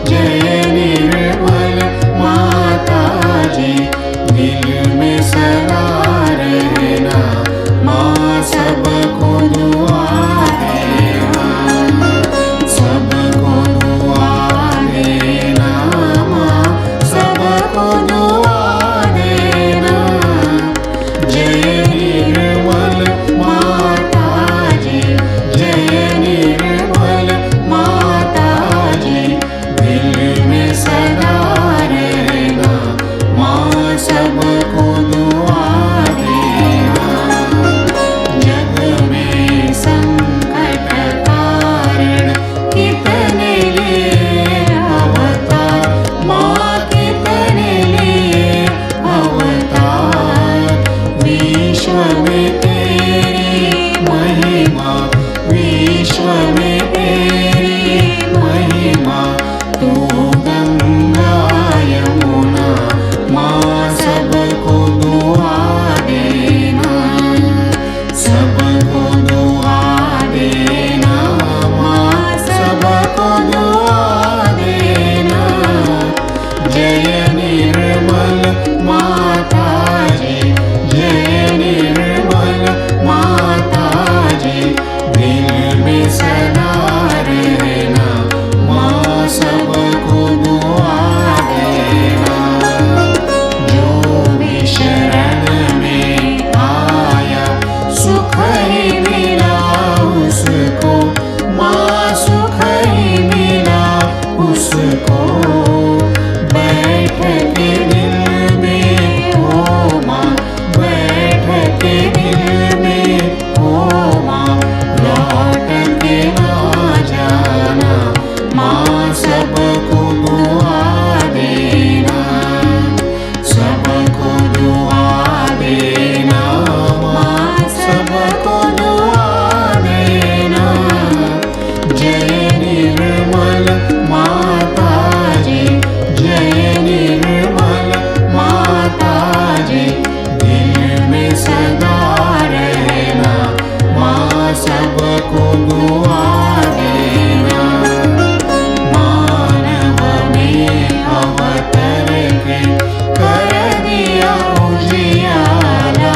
जय निर्मल माताजी। दिल में सदा रहना माँ, सबको दुआ देना, सबको दुआ देना माँ, सबको दुआ देना। जय निर्मल माताजी, जय निर्मल माताजी। दिल में सदा रहना माँ, सबको दुआ देना। जग में संकट कारण कितने लिए अवतार माँ, कितने लिए अवतार। विश्व में तेरी महिमा, विश्व में तेरी महिमा। तू गंगा यमुना माँ, सबको दुआ देना, सबको दुआ देना माँ, सबको दुआ देना। जय निर्मल माताजी, जय निर्मल माताजी। दिल में सदा रहना माँ, सबको दुआ देना। जो भी शरण में आया सुख ही मिला उसको माँ, सुख ही मिला उसको। बैठ के दिल में हो माँ, बैठ के दिल में हो माँ। लौट के ना जाना माँ, सबको दुआ देना, सबको दुआ देना माँ, सबको दुआ देना। जय निर्मल माताजी, जय निर्मल माताजी। दिल में सदा रहना माँ, सबको दुआ देना। मानव में अवतर के कर दिया उजियारा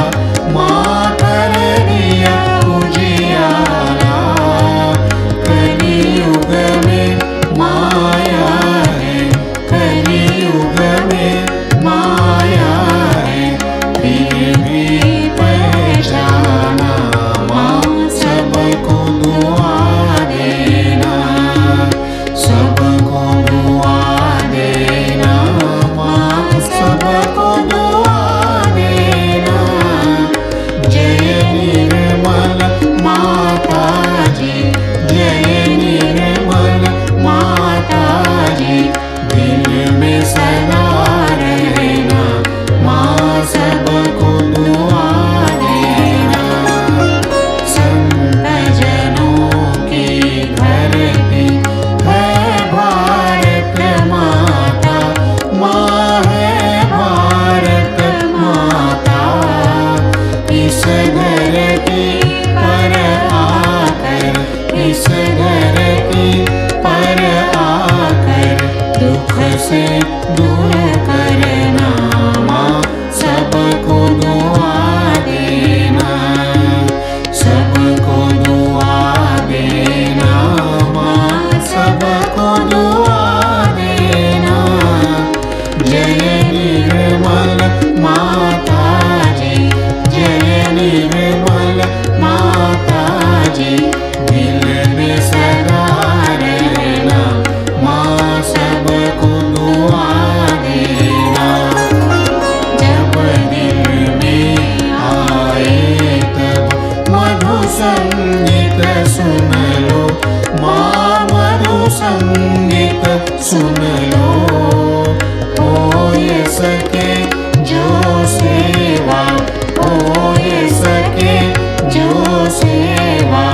माँ, कर दिया उजियारा। संगीत सुन लो, माँ मधु संगीत सुन लो। होय सके जो सेवा, होय सके जो सेवा,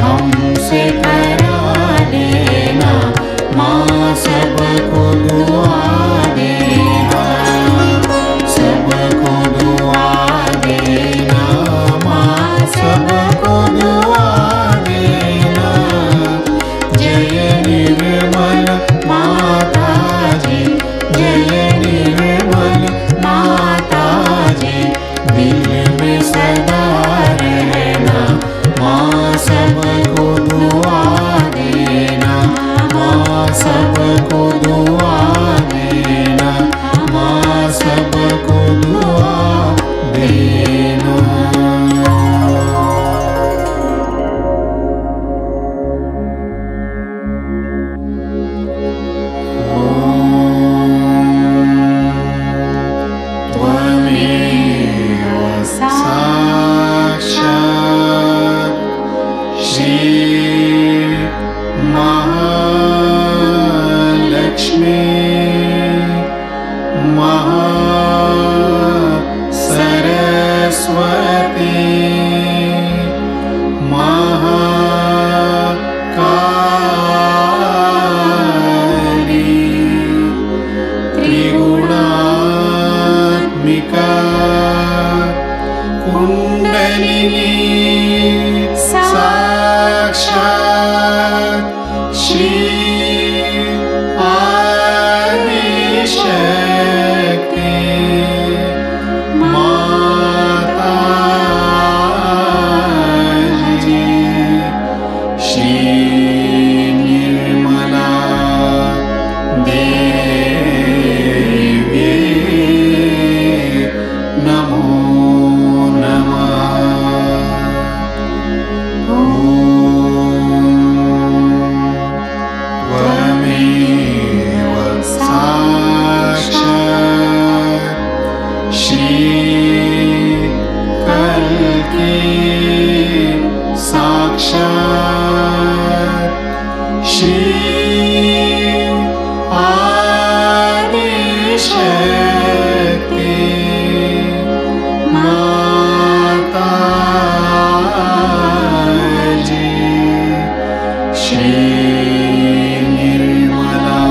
हमसे करा देना, माँ सबको दुआ देना, सबको दुआ देना, माँ सबको दुआ देना। जय निर्मल माताजी, जय निर्मल माताजी, दिल में सदा रहना, माँ सबको दुआ देना, माँ सबको दुआ देना, माँ सबको दुआ देना। त्वमेव साक्षात् श्री महालक्ष्मी महासरस्वती महाकाली त्रिगुणात्मिका कुण्डलिनी साक्षात् श्री आदिशक्ति माताजी, श्री निर्मला देवी नमो नमः। त्वमेव साक्षात् श्री कल्की साक्षात् श्री आदिशक्ति माताजी, श्री निर्मला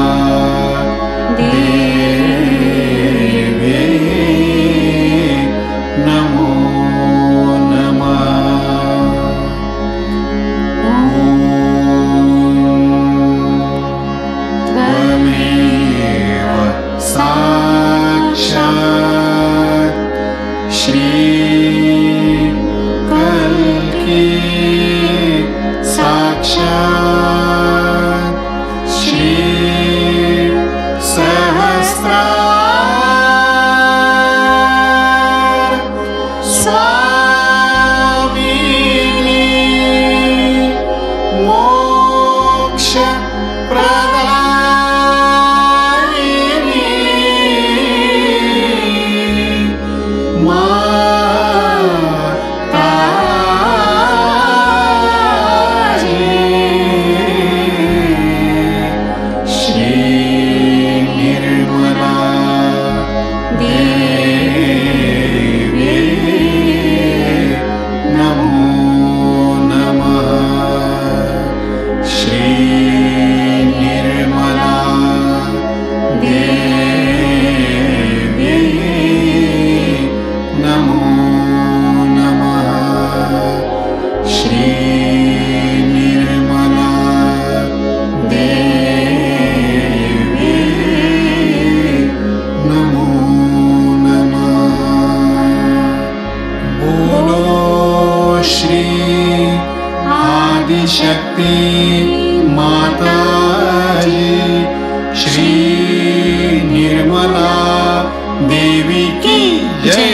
देवी नमो नमः। त्वमेव साक्षात् श्री कल्की साक्षात् श्री सहस्रार स्वामिनी मोक्ष प्रदायिनी माताजी, श्री निर्मला देवी नमो नमः। श्री निर्मला देवी नमो नमः। श्री निर्मला देवी नमो नमः। बोलो श्री आदिशक्ति माताजी, श्री निर्मला देवी की जय।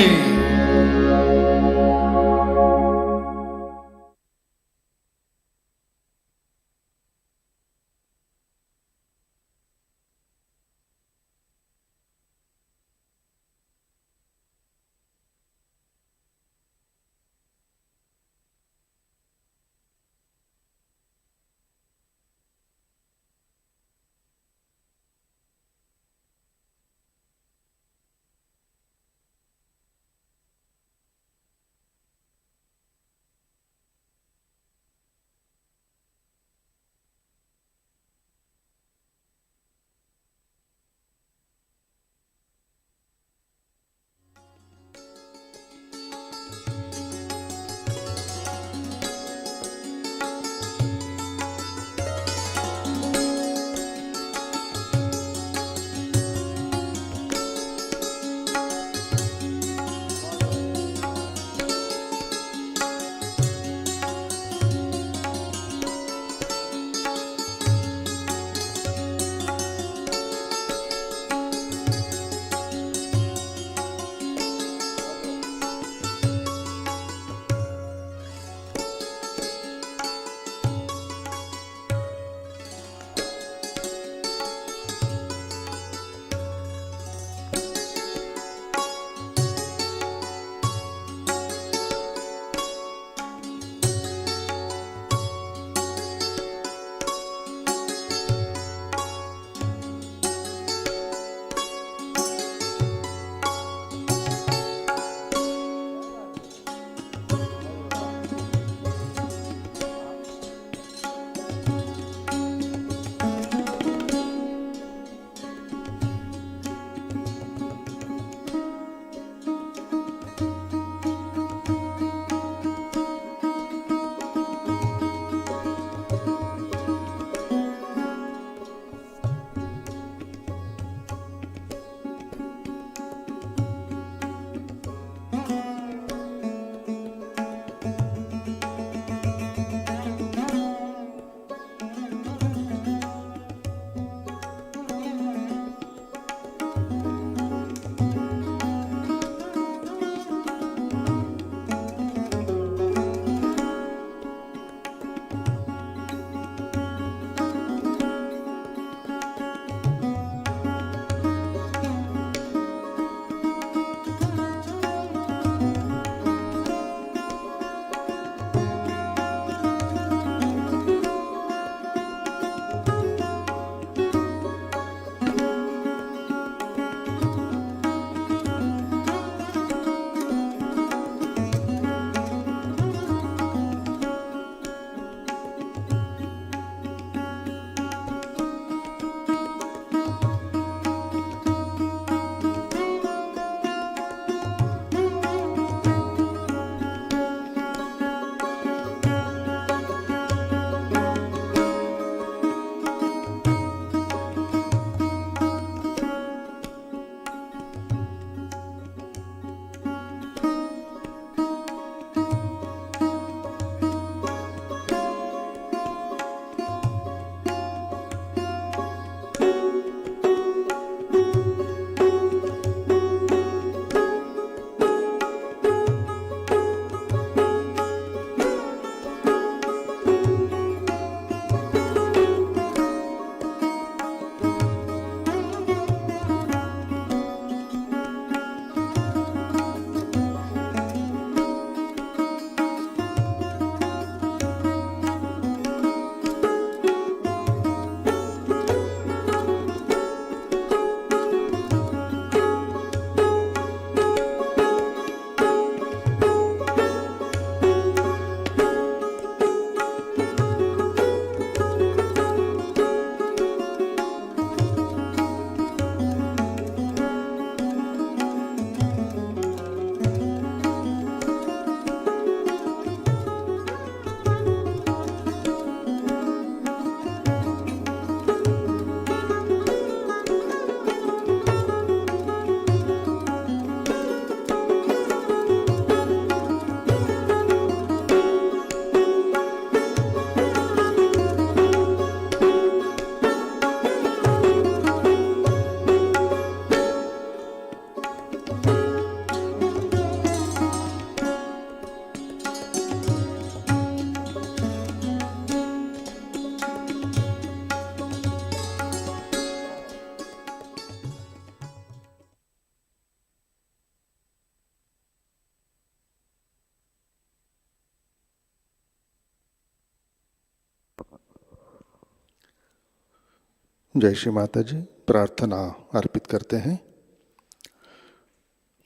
जय श्री माता जी। प्रार्थना अर्पित करते हैं।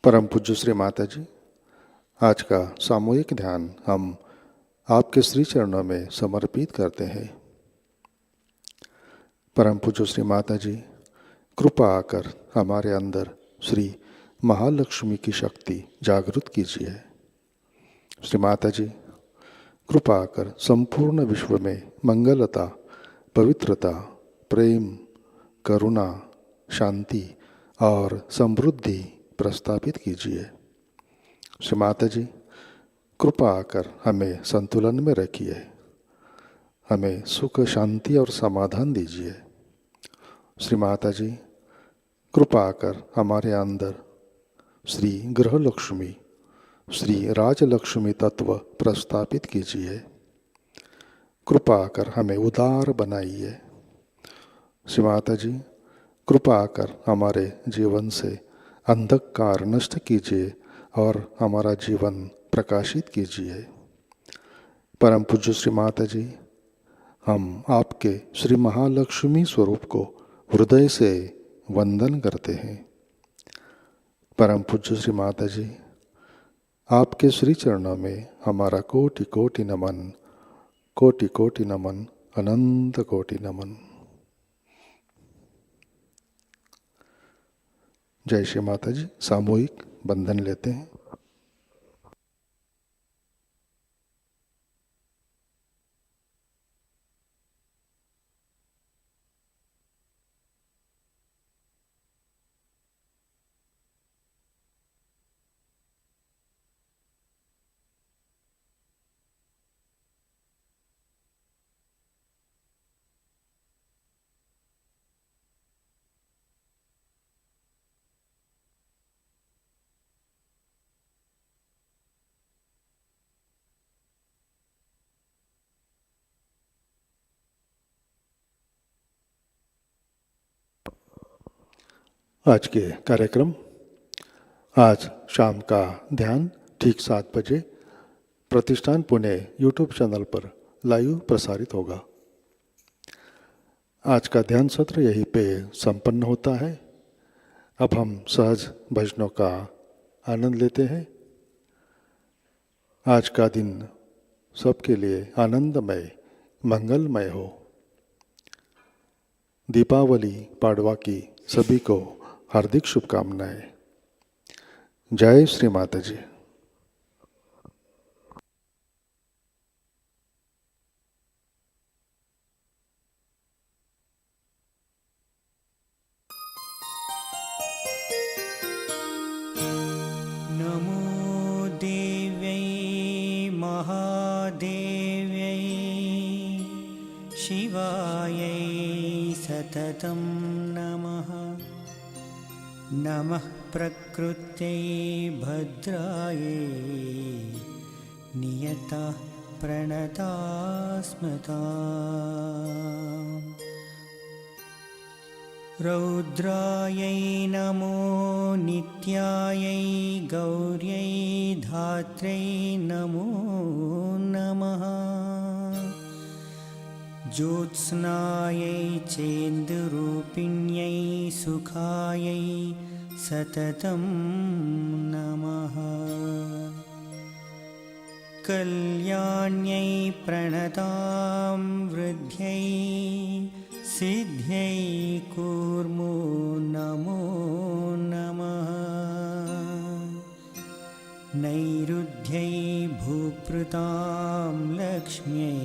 परम पूज्य श्री माता जी, आज का सामूहिक ध्यान हम आपके श्री चरणों में समर्पित करते हैं। परम पूज्य श्री माता जी, कृपा आकर हमारे अंदर श्री महालक्ष्मी की शक्ति जागृत कीजिए। श्री माता जी, कृपा आकर संपूर्ण विश्व में मंगलता, पवित्रता, प्रेम, करुणा, शांति और समृद्धि प्रस्तापित कीजिए। श्री माता जी, कृपा आकर हमें संतुलन में रखिए, हमें सुख, शांति और समाधान दीजिए। श्री माता जी, कृपा आकर हमारे अंदर श्री गृह लक्ष्मी, श्री राजलक्ष्मी तत्व प्रस्तापित कीजिए। कृपा आकर हमें उदार बनाइए। श्री माता जी, कृपा आकर हमारे जीवन से अंधकार नष्ट कीजिए और हमारा जीवन प्रकाशित कीजिए। परम पूज्य श्री माता जी, हम आपके श्री महालक्ष्मी स्वरूप को हृदय से वंदन करते हैं। परम पूज्य श्री माता जी, आपके श्री चरणों में हमारा कोटि कोटि नमन, कोटि कोटि नमन, अनंत कोटि नमन। जय श्री माता जी। सामूहिक बंधन लेते हैं। आज के कार्यक्रम, आज शाम का ध्यान ठीक 7 बजे प्रतिष्ठान पुणे यूट्यूब चैनल पर लाइव प्रसारित होगा। आज का ध्यान सत्र यहीं पे संपन्न होता है। अब हम सहज भजनों का आनंद लेते हैं। आज का दिन सबके लिए आनंदमय, मंगलमय हो। दीपावली पाड़वा की सभी को हार्दिक शुभकामनाएं। जय श्री माता जी। नमो देव्यै महादेव्यै शिवायै सततं नमः। नमः प्रकृत्यै भद्रायै नियतः प्रणतास्मताम्। रौद्रायै नमो नित्यायै गौर्यै धात्र्यै नमो नमः। ज्योत्स्नायै चेन्दूरूपिण्यै सुखायै सततं नमः। कल्याण्यै प्रणतां वृद्ध्यै सिद्ध्यै कूर्मो नमो नमः। नैरुध्यै भूभृतां लक्ष्म्यै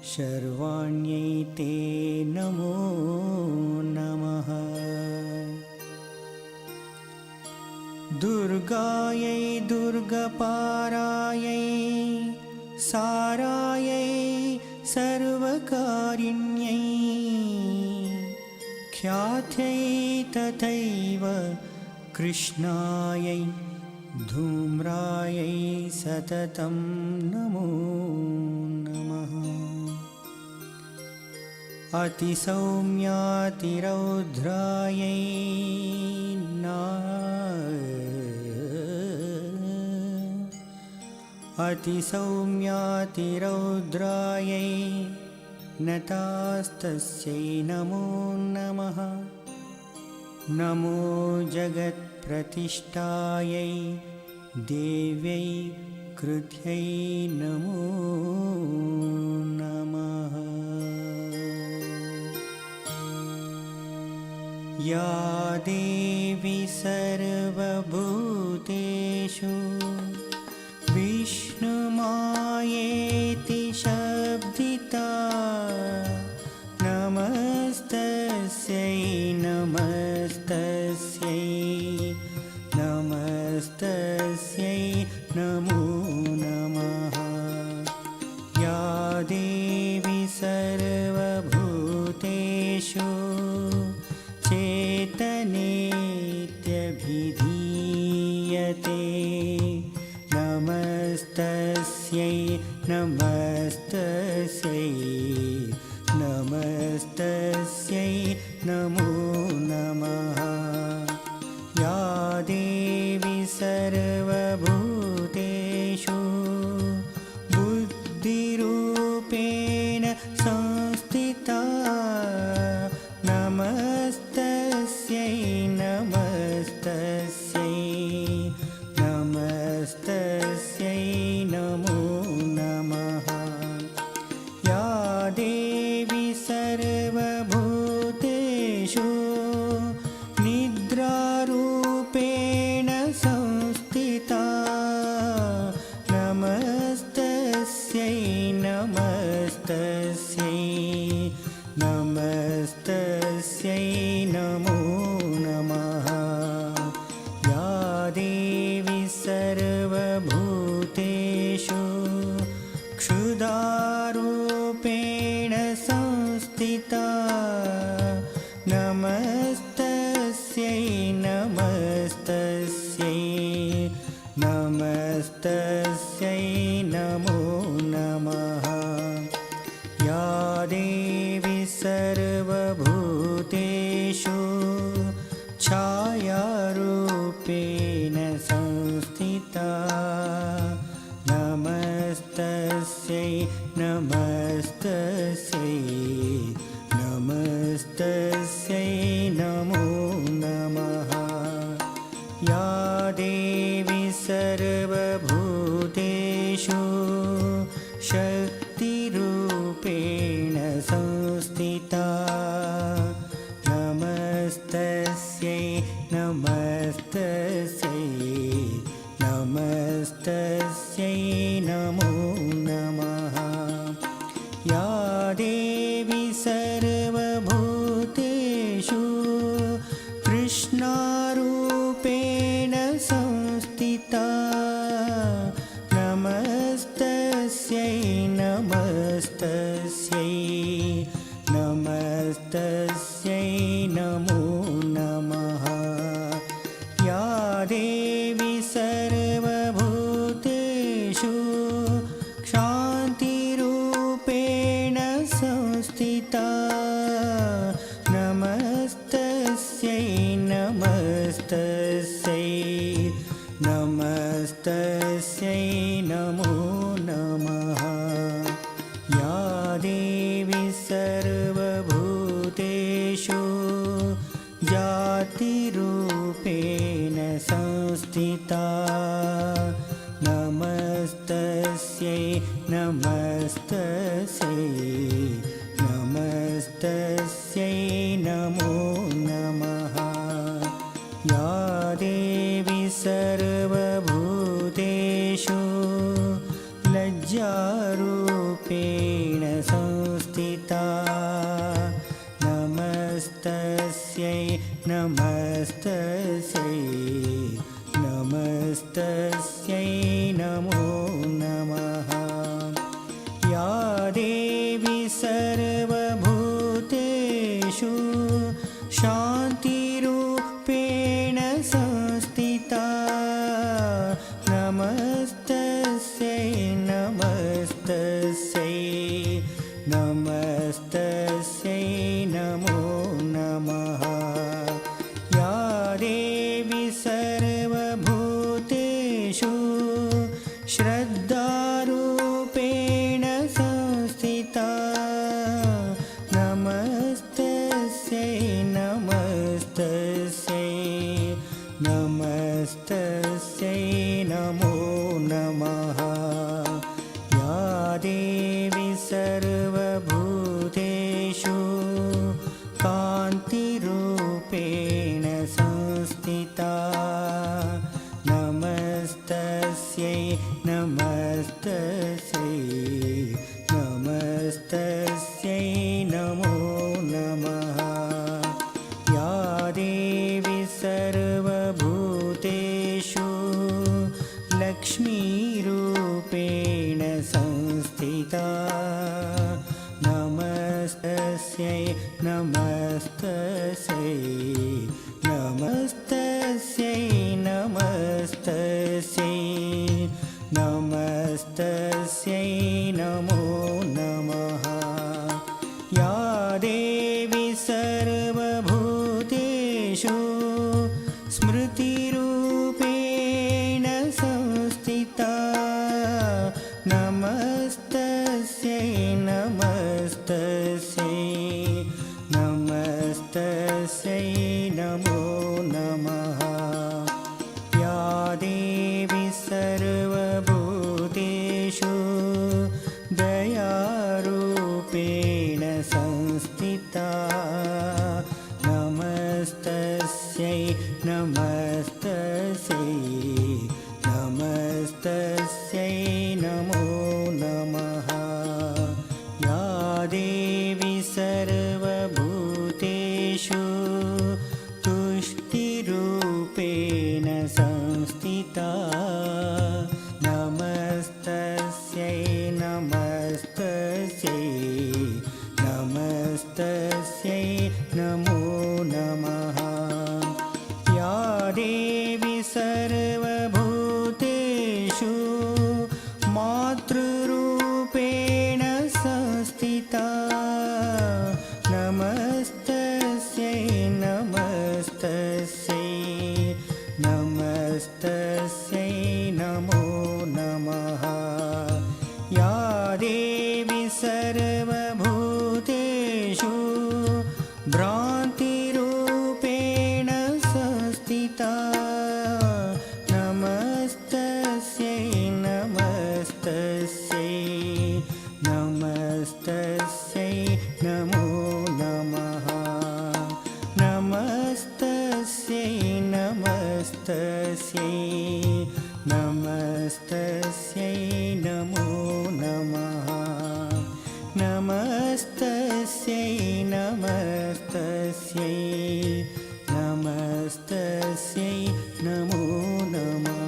शर्वाण्यै ते नमो नमः। दुर्गायै दुर्गपारायै सारायै सर्वकारिण्यै ख्यात्यै तथैव कृष्णायै धूम्रायै सततं नमो नमः। अतिसौम्यातिरौद्रायै अतिसौम्यातिरौद्रायै नतास्तस्यै नमो नमः। नमो जगत्प्रतिष्ठायै देव्यै कृत्यै नमो नमः। या देवी सर्वभूतेषु विष्णुमायेति शब्दिता नमस्तस्यै नमस्तस्यै नमस्तस्यै नमो नमः। या देवी सर्वभूतेषु चेतनेत्यभिधीयते नमस्तस्यै नमस्तस्यै नमस्तस्यै नमो नमः। या देवी सर्वभूतेषु बुद्धिरूपेण संस्थिता नमस्तस्यै नमस्तस्यै नमस्तस्यै नमो नमः। या देवी सर्वभूतेषु निद्रारूपेण संस्थिता नमस्तस्यै नमस्तस्यै नमस्तस्यै नमो नमः। या देवी सर्वभूतेषु क्षुधारूपेण संस्थिता नमस्तस्यै नमस्तस्यै नमस्तस्यै नमो नमः। या देवी सर्वभूतेषु छायारूपेण संस्थिता नमस्तस्यै नमस्तस्यै नमस्तस्यै नमो नमः। या देवी सर्वभूतेषु शक्तिरूपेण संस्थिता नमस्तस्यै नमस्तस्यै नमस्तस्यै नमो नमः। या देवी सर्वभूतेषु कृष्णारूपेण संस्थिता नमस्तस्यै नमस्तस्यै नमस्तस्यै नमो नमः। या देवी सर्वभूतेषु शान्तिरूपेण संस्थिता नमस्तस्यै नमस्तस्यै नमस्तस्यै नमो नमः। या देवी सर्वभूतेषु जातिरूपेण संस्थिता नमस्तस्यै नमस्तस्यै नमस्तस्यै नमो नमः। या देवी सर्वभूतेषु लज्जारूपेण संस्थिता नमस्तस्यै नमस्तस्यै नमस्तस्यै नमो नमः। या देवी सर्वभूतेषु शान्तिरूपेण संस्थिता नमस्तस्यै नमस्तस्यै नमस्तस्यै नमो नमः। या देवी सर्वभूतेषु देवी सर्वभूतेषु कान्तिरूपेण संस्थिता नमस्तस्यै नमस्तस्यै नमस्तस्यै नमो नमः या देवी सर्वभूतेषु लक्ष्मीरूपेण संस्थिता नमस्तस्यै नमस्तस्यै नमस्तस्यै नमस्तस्यै नमस्तस्यै नमो नमः या देवी सर्वभूतेषु स्मृतिरूपेण संस्थिता नमस्तस्यै नमस्तस्यै नमस्तस्यै नमो नमः या देवी सर्वभूतेषु दयारूपेण संस्थिता नमस्तस्यै नमस्तस्यै नमस्तस्यै नमो नमः या देवी सर्वभूतेषु तुष्टिरूपेण संस्थिता नमस्तस्यै नमस्तस्यै नमस्तस्यै नमो नमः या देवी सर्वभूतेषु मातृरूपेण संस्थिता नमस्तस्यै नमस्तस्यै नमस्तस्यै नमो नमः या देवी सर्वभूतेषु भ्रान्तिरूपेण संस्थिता नमस्तस्यै नमस्तस्यै नमस्तस्यै नमो नमः नमस्तस्यै नमस्तस्यै नमस्तस्यै नमो नमः नमस्तस्यै नमस्तस्यै नमस्तस्यै नमो नमः